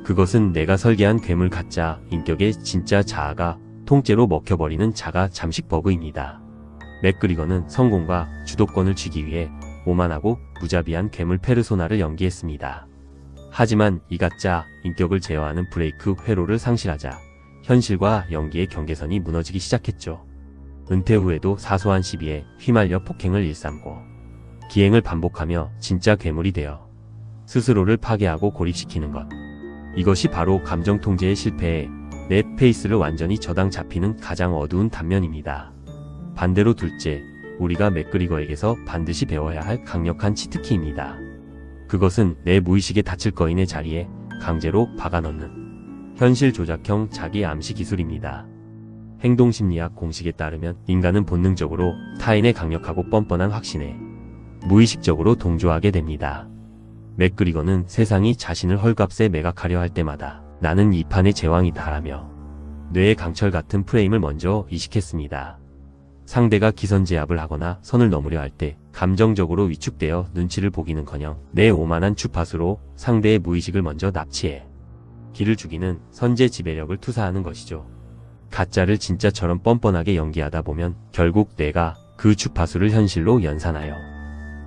그것은 내가 설계한 괴물 가짜 인격의 진짜 자아가 통째로 먹혀버리는 자가 잠식 버그입니다. 맥그리거는 성공과 주도권을 쥐기 위해 오만하고 무자비한 괴물 페르소나를 연기했습니다. 하지만 이 가짜 인격을 제어하는 브레이크 회로를 상실하자 현실과 연기의 경계선이 무너지기 시작했죠. 은퇴 후에도 사소한 시비에 휘말려 폭행을 일삼고 기행을 반복하며 진짜 괴물이 되어 스스로를 파괴하고 고립시키는 것. 이것이 바로 감정 통제의 실패에 내 페이스를 완전히 저당 잡히는 가장 어두운 단면입니다. 반대로 둘째, 우리가 맥그리거에게서 반드시 배워야 할 강력한 치트키입니다. 그것은 내 무의식에 닫힐 거인의 자리에 강제로 박아넣는 현실 조작형 자기 암시 기술입니다. 행동심리학 공식에 따르면 인간은 본능적으로 타인의 강력하고 뻔뻔한 확신에 무의식적으로 동조하게 됩니다. 맥그리거는 세상이 자신을 헐값에 매각하려 할 때마다 나는 이 판의 제왕이다 라며 뇌의 강철 같은 프레임을 먼저 이식했습니다. 상대가 기선제압을 하거나 선을 넘으려 할 때 감정적으로 위축되어 눈치를 보기는커녕 내 오만한 주파수로 상대의 무의식을 먼저 납치해 기를 죽이는 선제 지배력을 투사하는 것이죠. 가짜를 진짜처럼 뻔뻔하게 연기하다 보면 결국 뇌가 그 주파수를 현실로 연산하여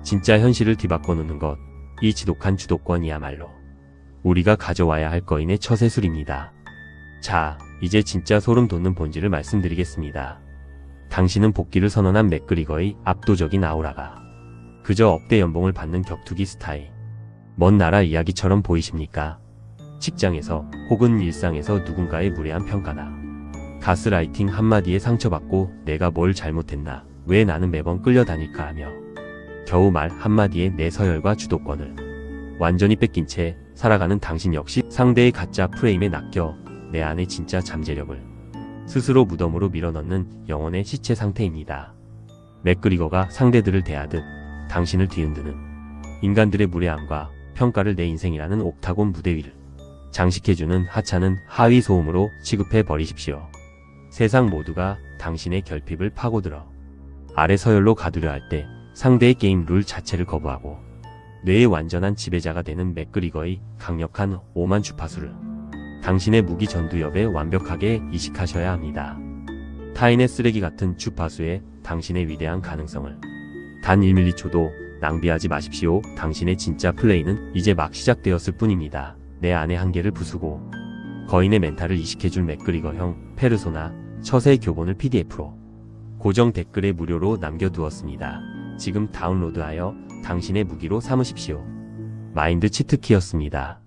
진짜 현실을 뒤바꿔 놓는 것, 이 지독한 주도권이야말로 우리가 가져와야 할 거인의 처세술입니다. 자, 이제 진짜 소름 돋는 본질을 말씀드리겠습니다. 당신은 복귀를 선언한 맥그리거의 압도적인 아우라가 그저 억대 연봉을 받는 격투기 스타일, 먼 나라 이야기처럼 보이십니까? 직장에서 혹은 일상에서 누군가의 무례한 평가나 가스라이팅 한마디에 상처받고 내가 뭘 잘못했나, 왜 나는 매번 끌려다닐까 하며 겨우 말 한마디에 내 서열과 주도권을 완전히 뺏긴 채 살아가는 당신 역시 상대의 가짜 프레임에 낚여 내 안의 진짜 잠재력을 스스로 무덤으로 밀어넣는 영혼의 시체 상태입니다. 맥그리거가 상대들을 대하듯 당신을 뒤흔드는 인간들의 무례함과 평가를 내 인생이라는 옥타곤 무대 위를 장식해주는 하찮은 하위 소음으로 취급해 버리십시오. 세상 모두가 당신의 결핍을 파고들어 아래 서열로 가두려 할 때 상대의 게임 룰 자체를 거부하고 뇌의 완전한 지배자가 되는 맥그리거의 강력한 오만 주파수를 당신의 무기 전두엽에 완벽하게 이식하셔야 합니다. 타인의 쓰레기 같은 주파수에 당신의 위대한 가능성을 단 1ml초도 낭비하지 마십시오. 당신의 진짜 플레이는 이제 막 시작되었을 뿐입니다. 내 안의 한계를 부수고 거인의 멘탈을 이식해줄 맥그리거형 페르소나 처세 교본을 PDF로 고정 댓글에 무료로 남겨두었습니다. 지금 다운로드하여 당신의 무기로 삼으십시오. 마인드 치트키였습니다.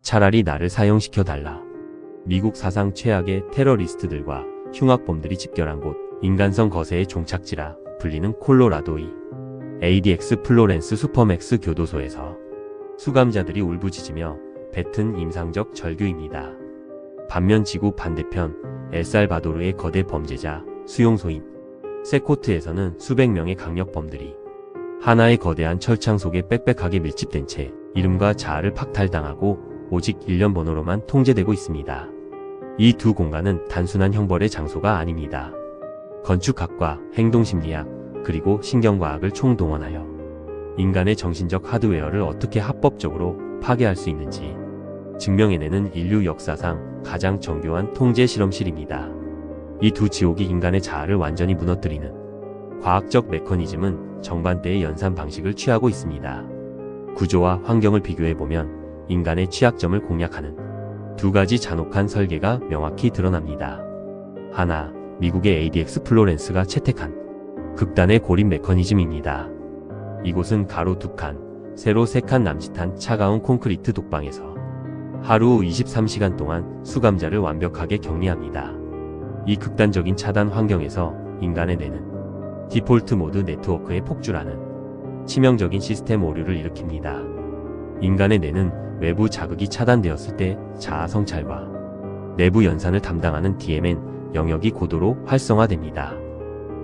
차라리 나를 사형시켜달라. 미국 사상 최악의 테러리스트들과 흉악범들이 집결한 곳, 인간성 거세의 종착지라 불리는 콜로라도의 ADX 플로렌스 슈퍼맥스 교도소에서 수감자들이 울부짖으며 뱉은 임상적 절규입니다. 반면 지구 반대편 엘살바도르의 거대 범죄자 수용소인 세코트에서는 수백 명의 강력범들이 하나의 거대한 철창 속에 빽빽하게 밀집된 채 이름과 자아를 박탈당하고 오직 일련 번호로만 통제되고 있습니다. 이 두 공간은 단순한 형벌의 장소가 아닙니다. 건축학과, 행동심리학, 그리고 신경과학을 총동원하여 인간의 정신적 하드웨어를 어떻게 합법적으로 파괴할 수 있는지 증명해내는 인류 역사상 가장 정교한 통제 실험실입니다. 이 두 지옥이 인간의 자아를 완전히 무너뜨리는 과학적 메커니즘은 정반대의 연산 방식을 취하고 있습니다. 구조와 환경을 비교해보면 인간의 취약점을 공략하는 두 가지 잔혹한 설계가 명확히 드러납니다. 하나, 미국의 ADX 플로렌스가 채택한 극단의 고립 메커니즘입니다. 이곳은 가로 2칸, 세로 3칸 남짓한 차가운 콘크리트 독방에서 하루 23시간 동안 수감자를 완벽하게 격리합니다. 이 극단적인 차단 환경에서 인간의 뇌는 디폴트 모드 네트워크에 폭주라는 치명적인 시스템 오류를 일으킵니다. 인간의 뇌는 외부 자극이 차단되었을 때 자아 성찰과 내부 연산을 담당하는 DMN 영역이 고도로 활성화됩니다.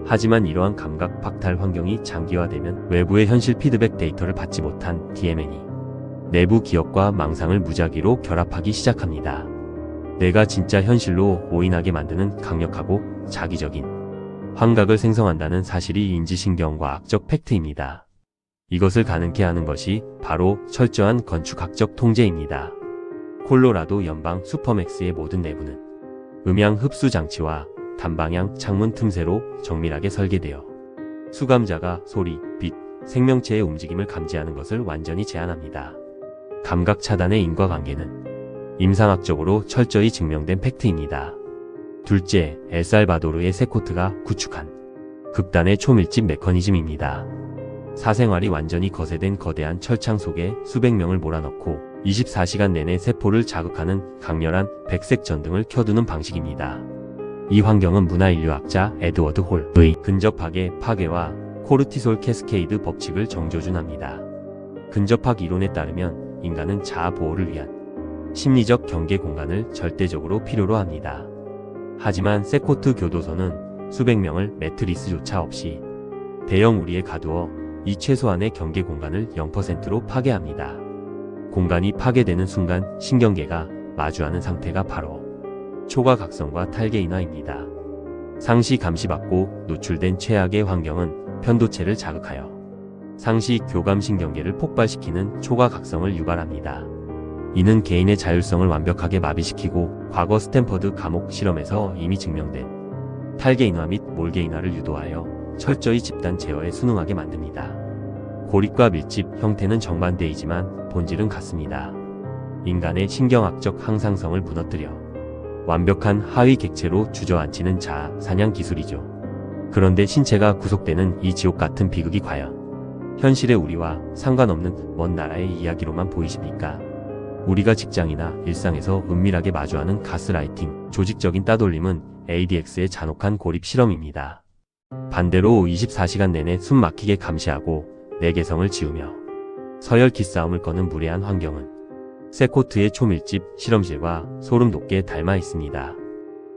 하지만 이러한 감각 박탈 환경이 장기화되면 외부의 현실 피드백 데이터를 받지 못한 DMN이 내부 기억과 망상을 무작위로 결합하기 시작합니다. 내가 진짜 현실로 오인하게 만드는 강력하고 자기적인 환각을 생성한다는 사실이 인지신경과학적 팩트입니다. 이것을 가능케 하는 것이 바로 철저한 건축학적 통제입니다. 콜로라도 연방 슈퍼맥스의 모든 내부는 음향 흡수 장치와 단방향 창문 틈새로 정밀하게 설계되어 수감자가 소리, 빛, 생명체의 움직임을 감지하는 것을 완전히 제한합니다. 감각 차단의 인과관계는 임상학적으로 철저히 증명된 팩트입니다. 둘째, 엘살바도르의 세코트가 구축한 극단의 초밀집 메커니즘입니다. 사생활이 완전히 거세된 거대한 철창 속에 수백 명을 몰아넣고 24시간 내내 세포를 자극하는 강렬한 백색 전등을 켜두는 방식입니다. 이 환경은 문화인류학자 에드워드 홀의 근접학의 파괴와 코르티솔 캐스케이드 법칙을 정조준합니다. 근접학 이론에 따르면 인간은 자아 보호를 위한 심리적 경계 공간을 절대적으로 필요로 합니다. 하지만 세코트 교도소는 수백 명을 매트리스조차 없이 대형 우리에 가두어 이 최소한의 경계 공간을 0%로 파괴합니다. 공간이 파괴되는 순간 신경계가 마주하는 상태가 바로 초과각성과 탈계인화입니다. 상시 감시받고 노출된 최악의 환경은 편도체를 자극하여 상시 교감신경계를 폭발시키는 초과각성을 유발합니다. 이는 개인의 자율성을 완벽하게 마비시키고 과거 스탠퍼드 감옥 실험에서 이미 증명된 탈계인화 및 몰계인화를 유도하여 철저히 집단 제어에 순응하게 만듭니다. 고립과 밀집 형태는 정반대이지만 본질은 같습니다. 인간의 신경학적 항상성을 무너뜨려 완벽한 하위 객체로 주저앉히는 자아 사냥 기술이죠. 그런데 신체가 구속되는 이 지옥 같은 비극이 과연 현실의 우리와 상관없는 먼 나라의 이야기로만 보이십니까? 우리가 직장이나 일상에서 은밀하게 마주하는 가스라이팅, 조직적인 따돌림은 ADX의 잔혹한 고립 실험입니다. 반대로 24시간 내내 숨 막히게 감시하고 내 개성을 지우며 서열 기싸움을 거는 무례한 환경은 세코트의 초밀집 실험실과 소름 돋게 닮아 있습니다.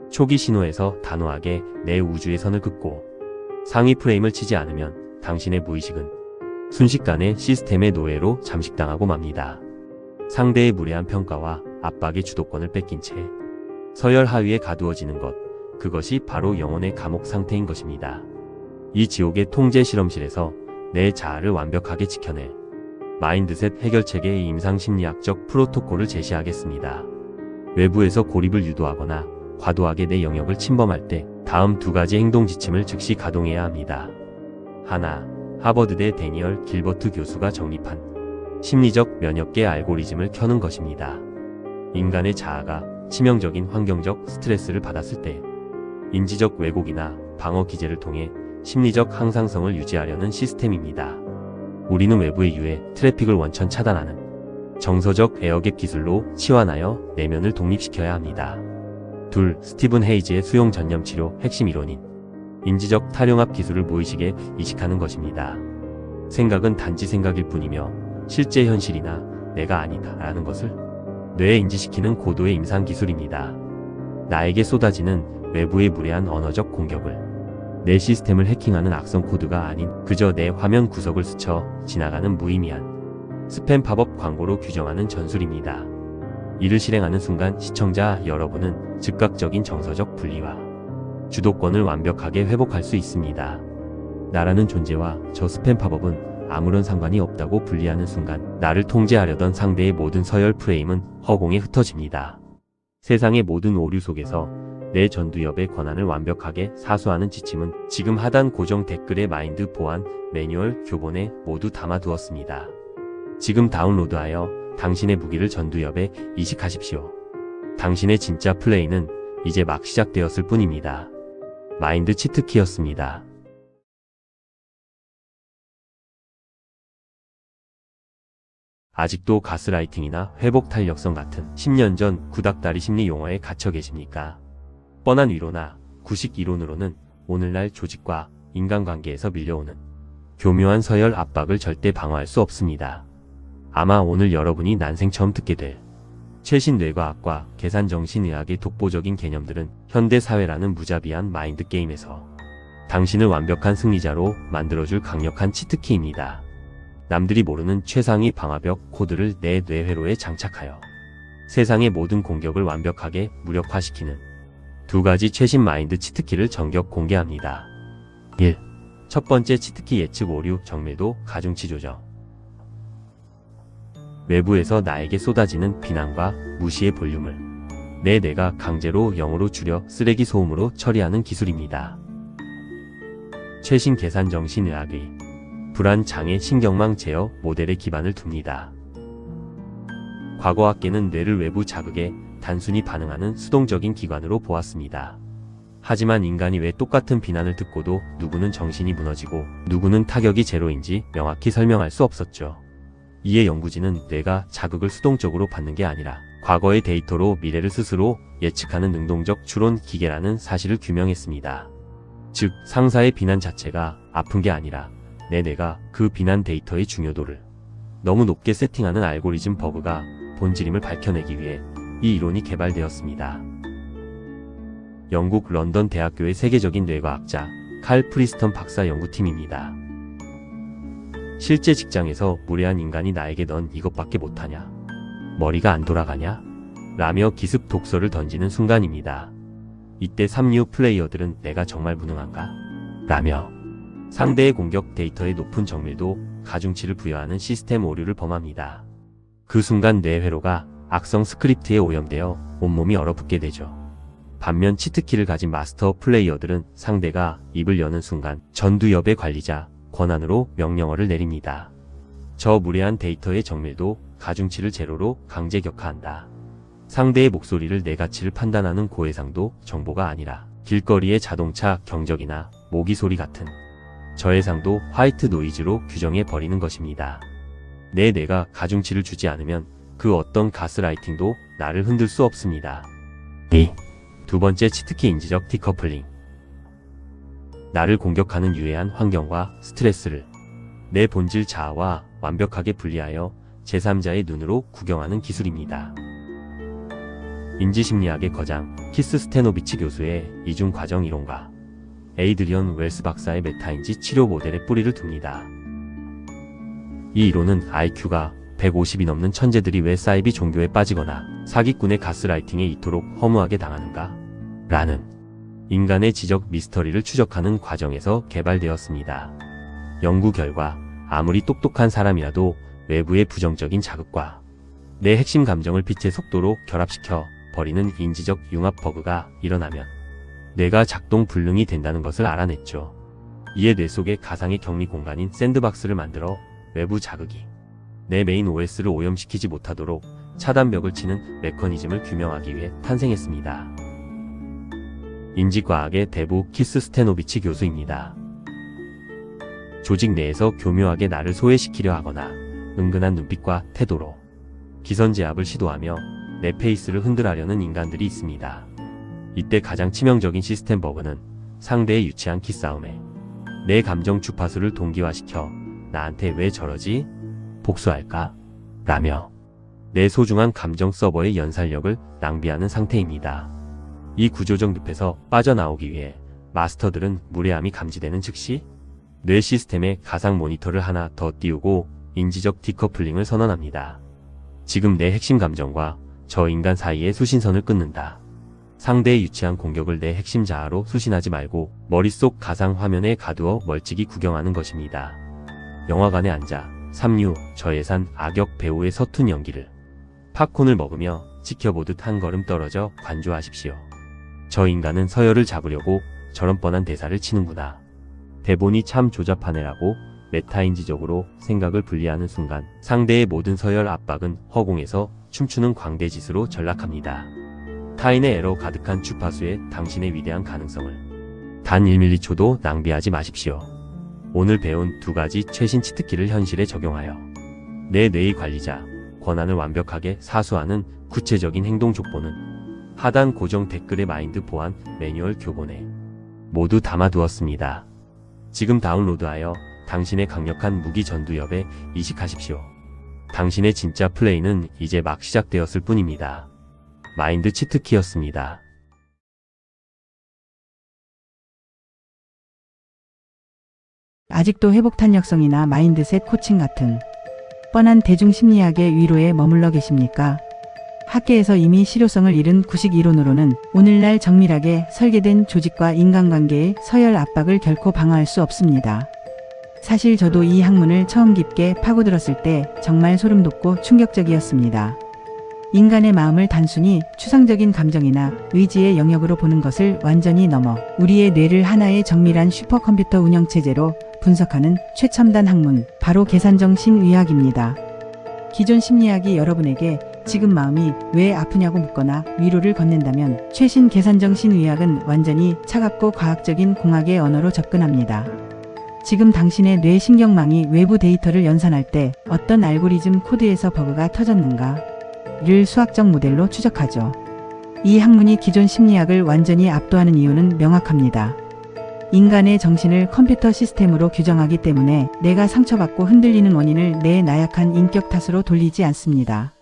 초기 신호에서 단호하게 내 우주의 선을 긋고 상위 프레임을 치지 않으면 당신의 무의식은 순식간에 시스템의 노예로 잠식당하고 맙니다. 상대의 무례한 평가와 압박의 주도권을 뺏긴 채 서열 하위에 가두어지는 것, 그것이 바로 영혼의 감옥 상태인 것입니다. 이 지옥의 통제 실험실에서 내 자아를 완벽하게 지켜낼 마인드셋 해결책의 임상심리학적 프로토콜을 제시하겠습니다. 외부에서 고립을 유도하거나 과도하게 내 영역을 침범할 때 다음 두 가지 행동 지침을 즉시 가동해야 합니다. 하나, 하버드대 데니얼 길버트 교수가 정립한 심리적 면역계 알고리즘을 켜는 것입니다. 인간의 자아가 치명적인 환경적 스트레스를 받았을 때 인지적 왜곡이나 방어 기제를 통해 심리적 항상성을 유지하려는 시스템입니다. 우리는 외부의 유해 트래픽을 원천 차단하는 정서적 에어갭 기술로 치환하여 내면을 독립시켜야 합니다. 둘, 스티븐 헤이즈의 수용 전념 치료 핵심 이론인 인지적 탈용합 기술을 무의식에 이식하는 것입니다. 생각은 단지 생각일 뿐이며 실제 현실이나 내가 아니다 라는 것을 뇌에 인지시키는 고도의 임상 기술입니다. 나에게 쏟아지는 외부의 무례한 언어적 공격을 내 시스템을 해킹하는 악성 코드가 아닌 그저 내 화면 구석을 스쳐 지나가는 무의미한 스팸 팝업 광고로 규정하는 전술입니다. 이를 실행하는 순간 시청자 여러분은 즉각적인 정서적 분리와 주도권을 완벽하게 회복할 수 있습니다. 나라는 존재와 저 스팸 팝업은 아무런 상관이 없다고 분리하는 순간 나를 통제하려던 상대의 모든 서열 프레임은 허공에 흩어집니다. 세상의 모든 오류 속에서 내 전두엽의 권한을 완벽하게 사수하는 지침은 지금 하단 고정 댓글의 마인드 보안 매뉴얼 교본에 모두 담아두었습니다. 지금 다운로드하여 당신의 무기를 전두엽에 이식하십시오. 당신의 진짜 플레이는 이제 막 시작되었을 뿐입니다. 마인드 치트키였습니다. 아직도 가스라이팅이나 회복 탄력성 같은 10년 전 구닥다리 심리 용어에 갇혀 계십니까? 뻔한 위로나 구식 이론으로는 오늘날 조직과 인간관계에서 밀려오는 교묘한 서열 압박을 절대 방어할 수 없습니다. 아마 오늘 여러분이 난생 처음 듣게 될 최신 뇌과학과 계산정신의학의 독보적인 개념들은 현대사회라는 무자비한 마인드게임에서 당신을 완벽한 승리자로 만들어줄 강력한 치트키입니다. 남들이 모르는 최상위 방화벽 코드를 내 뇌회로에 장착하여 세상의 모든 공격을 완벽하게 무력화시키는 두 가지 최신 마인드 치트키를 전격 공개합니다. 1. 첫 번째 치트키 예측 오류 정밀도 가중치 조정. 외부에서 나에게 쏟아지는 비난과 무시의 볼륨을 내 뇌가 강제로 0으로 줄여 쓰레기 소음으로 처리하는 기술입니다. 최신 계산 정신의학의 불안 장애 신경망 제어 모델에 기반을 둡니다. 과거학계는 뇌를 외부 자극에 단순히 반응하는 수동적인 기관으로 보았습니다. 하지만 인간이 왜 똑같은 비난을 듣고도 누구는 정신이 무너지고 누구는 타격이 제로인지 명확히 설명할 수 없었죠. 이에 연구진은 뇌가 자극을 수동적으로 받는 게 아니라 과거의 데이터로 미래를 스스로 예측하는 능동적 추론 기계라는 사실을 규명했습니다. 즉, 상사의 비난 자체가 아픈 게 아니라 내 뇌가 그 비난 데이터의 중요도를 너무 높게 세팅하는 알고리즘 버그가 본질임을 밝혀내기 위해 이 이론이 개발되었습니다. 영국 런던 대학교의 세계적인 뇌과학자 칼 프리스턴 박사 연구팀입니다. 실제 직장에서 무례한 인간이 나에게 넌 이것밖에 못하냐? 머리가 안 돌아가냐? 라며 기습 독서를 던지는 순간입니다. 이때 3류 플레이어들은 내가 정말 무능한가? 라며 상대의 공격 데이터의 높은 정밀도 가중치를 부여하는 시스템 오류를 범합니다. 그 순간 뇌 회로가 악성 스크립트에 오염되어 온몸이 얼어붙게 되죠. 반면 치트키를 가진 마스터 플레이어들은 상대가 입을 여는 순간 전두엽의 관리자 권한으로 명령어를 내립니다. 저 무례한 데이터의 정밀도 가중치를 제로로 강제 격하한다. 상대의 목소리를 내 가치를 판단하는 고해상도 정보가 아니라 길거리의 자동차 경적이나 모기 소리 같은 저해상도 화이트 노이즈로 규정해 버리는 것입니다. 내 뇌가 가중치를 주지 않으면 그 어떤 가스라이팅도 나를 흔들 수 없습니다. 두 번째 치트키 인지적 디커플링. 나를 공격하는 유해한 환경과 스트레스를 내 본질 자아와 완벽하게 분리하여 제3자의 눈으로 구경하는 기술입니다. 인지심리학의 거장 키스 스테노비치 교수의 이중 과정 이론과 에이드리언 웰스 박사의 메타인지 치료 모델에 뿌리를 둡니다. 이 이론은 IQ가 150이 넘는 천재들이 왜 사이비 종교에 빠지거나 사기꾼의 가스라이팅에 이토록 허무하게 당하는가? 라는 인간의 지적 미스터리를 추적하는 과정에서 개발되었습니다. 연구 결과 아무리 똑똑한 사람이라도 외부의 부정적인 자극과 내 핵심 감정을 빛의 속도로 결합시켜 버리는 인지적 융합 버그가 일어나면 뇌가 작동 불능이 된다는 것을 알아냈죠. 이에 뇌 속에 가상의 격리 공간인 샌드박스를 만들어 외부 자극이 내 메인 OS를 오염시키지 못하도록 차단벽을 치는 메커니즘을 규명하기 위해 탄생했습니다. 인지과학의 대부 키스 스테노비치 교수입니다. 조직 내에서 교묘하게 나를 소외시키려 하거나 은근한 눈빛과 태도로 기선제압을 시도하며 내 페이스를 흔들하려는 인간들이 있습니다. 이때 가장 치명적인 시스템 버그는 상대의 유치한 기싸움에 내 감정 주파수를 동기화시켜 나한테 왜 저러지? 복수할까? 라며 내 소중한 감정 서버의 연산력을 낭비하는 상태입니다. 이 구조적 늪에서 빠져나오기 위해 마스터들은 무례함이 감지되는 즉시 뇌 시스템에 가상 모니터를 하나 더 띄우고 인지적 디커플링을 선언합니다. 지금 내 핵심 감정과 저 인간 사이의 수신선을 끊는다. 상대의 유치한 공격을 내 핵심 자아로 수신하지 말고 머릿속 가상 화면에 가두어 멀찍이 구경하는 것입니다. 영화관에 앉아 3류 저예산 악역 배우의 서툰 연기를 팝콘을 먹으며 지켜보듯 한 걸음 떨어져 관조하십시오. 저 인간은 서열을 잡으려고 저런 뻔한 대사를 치는구나. 대본이 참 조잡하네라고 메타인지적으로 생각을 분리하는 순간 상대의 모든 서열 압박은 허공에서 춤추는 광대짓으로 전락합니다. 타인의 에러 가득한 주파수에 당신의 위대한 가능성을 단 1m초도 낭비하지 마십시오. 오늘 배운 두 가지 최신 치트키를 현실에 적용하여 내 뇌의 관리자, 권한을 완벽하게 사수하는 구체적인 행동 족보는 하단 고정 댓글의 마인드 보안 매뉴얼 교본에 모두 담아두었습니다. 지금 다운로드하여 당신의 강력한 무기 전두엽에 이식하십시오. 당신의 진짜 플레이는 이제 막 시작되었을 뿐입니다. 마인드 치트키였습니다. 아직도 회복 탄력성이나 마인드셋 코칭 같은 뻔한 대중심리학의 위로에 머물러 계십니까? 학계에서 이미 실효성을 잃은 구식 이론으로는 오늘날 정밀하게 설계된 조직과 인간관계의 서열 압박을 결코 방어할 수 없습니다. 사실 저도 이 학문을 처음 깊게 파고들었을 때 정말 소름 돋고 충격적이었습니다. 인간의 마음을 단순히 추상적인 감정이나 의지의 영역으로 보는 것을 완전히 넘어 우리의 뇌를 하나의 정밀한 슈퍼컴퓨터 운영체제로 분석하는 최첨단 학문, 바로 계산정신의학입니다. 기존 심리학이 여러분에게 지금 마음이 왜 아프냐고 묻거나 위로를 건넨다면 최신 계산정신의학은 완전히 차갑고 과학적인 공학의 언어로 접근합니다. 지금 당신의 뇌 신경망이 외부 데이터를 연산할 때 어떤 알고리즘 코드에서 버그가 터졌는가를 수학적 모델로 추적하죠. 이 학문이 기존 심리학을 완전히 압도하는 이유는 명확합니다. 인간의 정신을 컴퓨터 시스템으로 규정하기 때문에 내가 상처받고 흔들리는 원인을 내 나약한 인격 탓으로 돌리지 않습니다.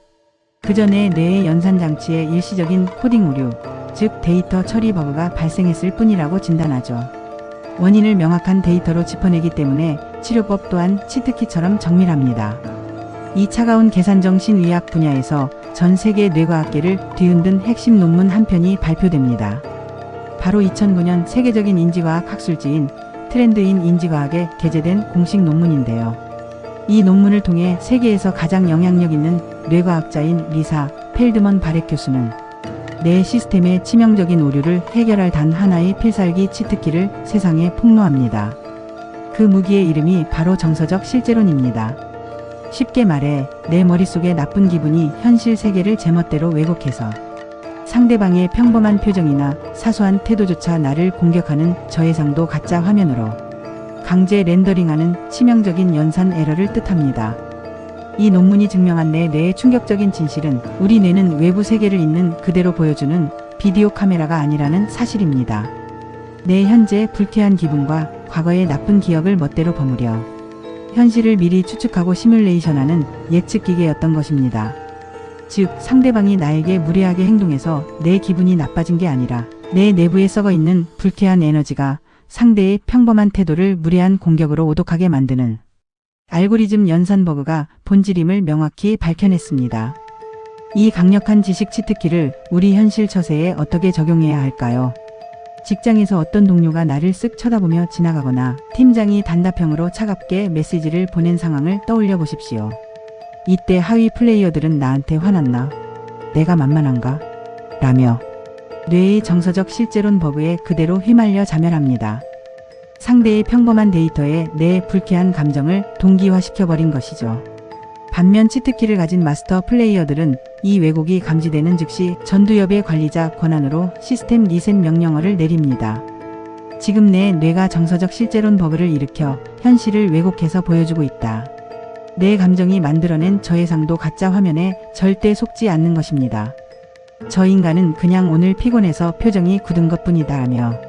그 전에 뇌의 연산장치에 일시적인 코딩 오류, 즉 데이터 처리 버그가 발생했을 뿐이라고 진단하죠. 원인을 명확한 데이터로 짚어내기 때문에 치료법 또한 치트키처럼 정밀합니다. 이 차가운 계산정신의학 분야에서 전 세계 뇌과학계를 뒤흔든 핵심 논문 한 편이 발표됩니다. 바로 2009년 세계적인 인지과학 학술지인 트렌드인 인지과학에 게재된 공식 논문인데요. 이 논문을 통해 세계에서 가장 영향력 있는 뇌과학자인 리사 펠드먼 바렉 교수는 뇌 시스템의 치명적인 오류를 해결할 단 하나의 필살기 치트키를 세상에 폭로합니다. 그 무기의 이름이 바로 정서적 실제론입니다. 쉽게 말해 내 머릿속의 나쁜 기분이 현실 세계를 제멋대로 왜곡해서 상대방의 평범한 표정이나 사소한 태도조차 나를 공격하는 저해상도 가짜 화면으로 강제 렌더링하는 치명적인 연산 에러를 뜻합니다. 이 논문이 증명한 내 뇌의 충격적인 진실은 우리 뇌는 외부 세계를 있는 그대로 보여주는 비디오 카메라가 아니라는 사실입니다. 내 현재 불쾌한 기분과 과거의 나쁜 기억을 멋대로 버무려 현실을 미리 추측하고 시뮬레이션하는 예측 기계였던 것입니다. 즉 상대방이 나에게 무례하게 행동해서 내 기분이 나빠진 게 아니라 내 내부에 썩어 있는 불쾌한 에너지가 상대의 평범한 태도를 무례한 공격으로 오독하게 만드는 알고리즘 연산 버그가 본질임을 명확히 밝혀냈습니다. 이 강력한 지식 치트키를 우리 현실 처세에 어떻게 적용해야 할까요? 직장에서 어떤 동료가 나를 쓱 쳐다보며 지나가거나 팀장이 단답형으로 차갑게 메시지를 보낸 상황을 떠올려 보십시오. 이때 하위 플레이어들은 나한테 화났나? 내가 만만한가? 라며 뇌의 정서적 실제론 버그에 그대로 휘말려 자멸합니다. 상대의 평범한 데이터에 내 불쾌한 감정을 동기화시켜버린 것이죠. 반면 치트키를 가진 마스터 플레이어들은 이 왜곡이 감지되는 즉시 전두엽의 관리자 권한으로 시스템 리셋 명령어를 내립니다. 지금 내 뇌가 정서적 실제론 버그를 일으켜 현실을 왜곡해서 보여주고 있다. 내 감정이 만들어낸 저해상도 가짜 화면에 절대 속지 않는 것입니다. 저 인간은 그냥 오늘 피곤해서 표정이 굳은 것뿐이다 하며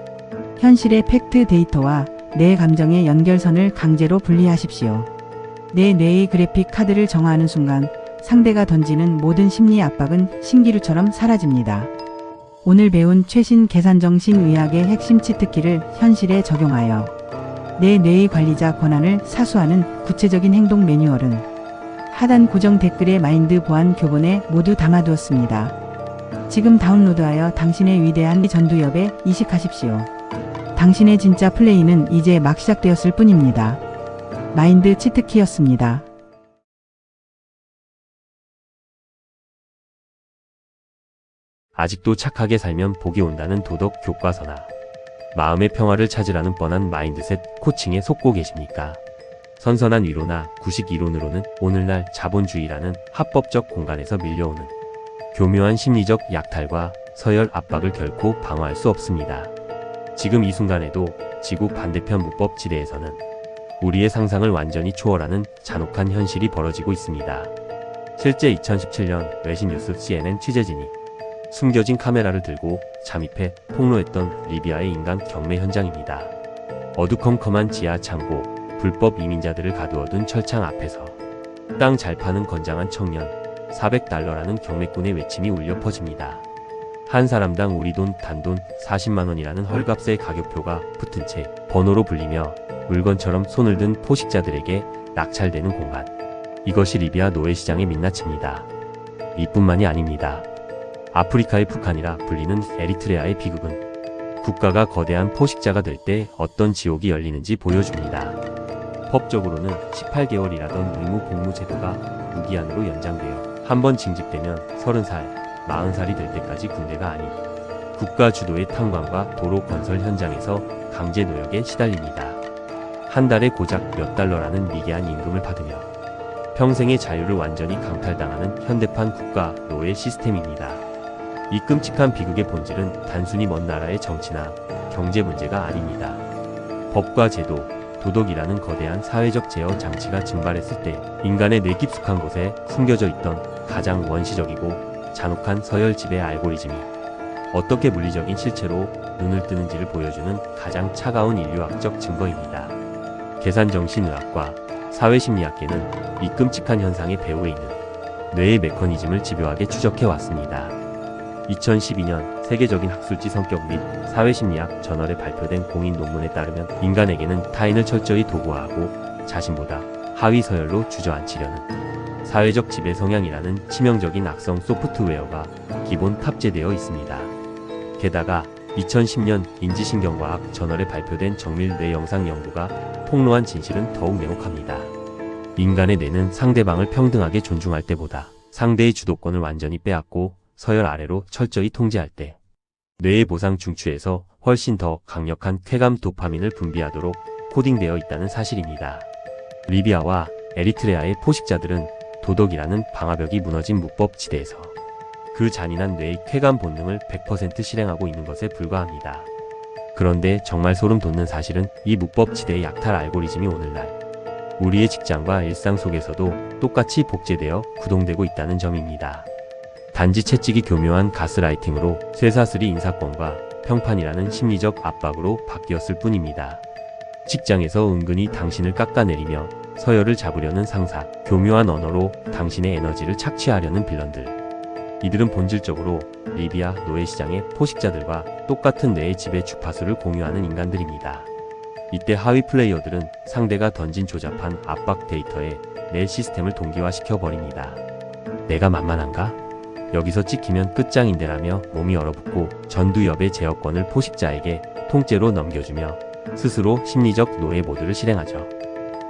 현실의 팩트 데이터와 내 감정의 연결선을 강제로 분리하십시오. 내 뇌의 그래픽 카드를 정화하는 순간 상대가 던지는 모든 심리 압박은 신기루처럼 사라집니다. 오늘 배운 최신 계산정신의학의 핵심 치트키를 현실에 적용하여 내 뇌의 관리자 권한을 사수하는 구체적인 행동 매뉴얼은 하단 고정 댓글의 마인드 보안 교본에 모두 담아두었습니다. 지금 다운로드하여 당신의 위대한 전두엽에 이식하십시오. 당신의 진짜 플레이는 이제 막 시작되었을 뿐입니다. 마인드 치트키였습니다. 아직도 착하게 살면 복이 온다는 도덕 교과서나 마음의 평화를 찾으라는 뻔한 마인드셋 코칭에 속고 계십니까? 선선한 위로나 구식 이론으로는 오늘날 자본주의라는 합법적 공간에서 밀려오는 교묘한 심리적 약탈과 서열 압박을 결코 방어할 수 없습니다. 지금 이 순간에도 지구 반대편 무법 지대에서는 우리의 상상을 완전히 초월하는 잔혹한 현실이 벌어지고 있습니다. 실제 2017년 외신 뉴스 CNN 취재진이 숨겨진 카메라를 들고 잠입해 폭로했던 리비아의 인간 경매 현장입니다. 어두컴컴한 지하 창고, 불법 이민자들을 가두어둔 철창 앞에서 땅 잘 파는 건장한 청년, $400라는 경매꾼의 외침이 울려 퍼집니다. 한 사람당 우리 돈 단돈 40만원이라는 헐값의 가격표가 붙은 채 번호로 불리며 물건처럼 손을 든 포식자들에게 낙찰되는 공간. 이것이 리비아 노예시장의 민낯입니다. 이뿐만이 아닙니다. 아프리카의 북한이라 불리는 에리트레아의 비극은 국가가 거대한 포식자가 될 때 어떤 지옥이 열리는지 보여줍니다. 법적으로는 18개월이라던 의무 복무 제도가 무기한으로 연장되어 한번 징집되면 30살, 40살이 될 때까지 군대가 아닌 국가 주도의 탄광과 도로 건설 현장에서 강제 노역에 시달립니다. 한 달에 고작 몇 달러라는 미개한 임금을 받으며 평생의 자유를 완전히 강탈당하는 현대판 국가 노예 시스템입니다. 이 끔찍한 비극의 본질은 단순히 먼 나라의 정치나 경제 문제가 아닙니다. 법과 제도, 도덕이라는 거대한 사회적 제어 장치가 증발했을 때 인간의 뇌 깊숙한 곳에 숨겨져 있던 가장 원시적이고 잔혹한 서열 지배 알고리즘이 어떻게 물리적인 실체로 눈을 뜨는지를 보여주는 가장 차가운 인류학적 증거입니다. 계산정신의학과 사회심리학계는 이 끔찍한 현상의 배후에 있는 뇌의 메커니즘을 집요하게 추적해왔습니다. 2012년 세계적인 학술지 성격 및 사회심리학 저널에 발표된 공인 논문에 따르면 인간에게는 타인을 철저히 도구화하고 자신보다 하위 서열로 주저앉히려는 사회적 지배 성향이라는 치명적인 악성 소프트웨어가 기본 탑재되어 있습니다. 게다가 2010년 인지신경과학 저널에 발표된 정밀 뇌 영상 연구가 폭로한 진실은 더욱 냉혹합니다. 인간의 뇌는 상대방을 평등하게 존중할 때보다 상대의 주도권을 완전히 빼앗고 서열 아래로 철저히 통제할 때 뇌의 보상 중추에서 훨씬 더 강력한 쾌감 도파민을 분비하도록 코딩되어 있다는 사실입니다. 리비아와 에리트레아의 포식자들은 도덕이라는 방화벽이 무너진 무법지대에서 그 잔인한 뇌의 쾌감 본능을 100% 실행하고 있는 것에 불과합니다. 그런데 정말 소름 돋는 사실은 이 무법지대의 약탈 알고리즘이 오늘날 우리의 직장과 일상 속에서도 똑같이 복제되어 구동되고 있다는 점입니다. 단지 채찍이 교묘한 가스라이팅으로 쇠사슬이 인사권과 평판이라는 심리적 압박으로 바뀌었을 뿐입니다. 직장에서 은근히 당신을 깎아내리며 서열을 잡으려는 상사, 교묘한 언어로 당신의 에너지를 착취하려는 빌런들. 이들은 본질적으로 리비아 노예시장의 포식자들과 똑같은 뇌의 지배 주파수를 공유하는 인간들입니다. 이때 하위 플레이어들은 상대가 던진 조잡한 압박 데이터에 내 시스템을 동기화시켜 버립니다. 내가 만만한가? 여기서 찍히면 끝장인데라며 몸이 얼어붙고 전두엽의 제어권을 포식자에게 통째로 넘겨주며 스스로 심리적 노예 모드를 실행하죠.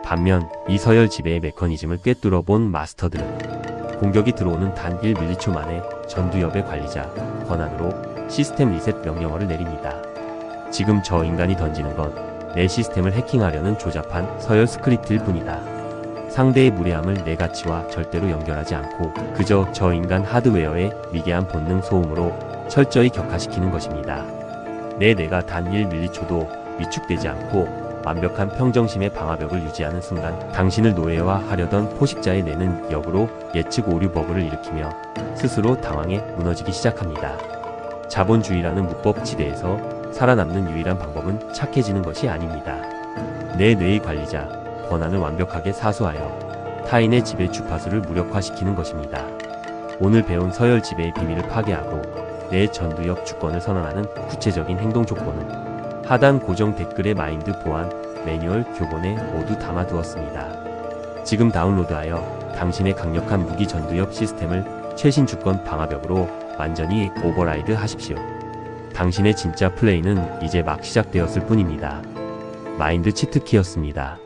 반면 이 서열 지배의 메커니즘을 꿰뚫어 본 마스터들은 공격이 들어오는 단 1m초 만에 전두엽의 관리자 권한으로 시스템 리셋 명령어를 내립니다. 지금 저 인간이 던지는 건 내 시스템을 해킹하려는 조잡한 서열 스크립트일 뿐이다. 상대의 무례함을 내 가치와 절대로 연결하지 않고 그저 저 인간 하드웨어의 미개한 본능 소음으로 철저히 격화시키는 것입니다. 내 뇌가 단 1m초도 위축되지 않고 완벽한 평정심의 방화벽을 유지하는 순간 당신을 노예화하려던 포식자의 뇌는 역으로 예측 오류 버그를 일으키며 스스로 당황해 무너지기 시작합니다. 자본주의라는 무법지대에서 살아남는 유일한 방법은 착해지는 것이 아닙니다. 내 뇌의 관리자, 권한을 완벽하게 사수하여 타인의 지배 주파수를 무력화시키는 것입니다. 오늘 배운 서열 지배의 비밀을 파괴하고 내 전두엽 주권을 선언하는 구체적인 행동 조건은 하단 고정 댓글의 마인드 보안 매뉴얼 교본에 모두 담아두었습니다. 지금 다운로드하여 당신의 강력한 무기 전두엽 시스템을 최신 주권 방화벽으로 완전히 오버라이드 하십시오. 당신의 진짜 플레이는 이제 막 시작되었을 뿐입니다. 마인드 치트키였습니다.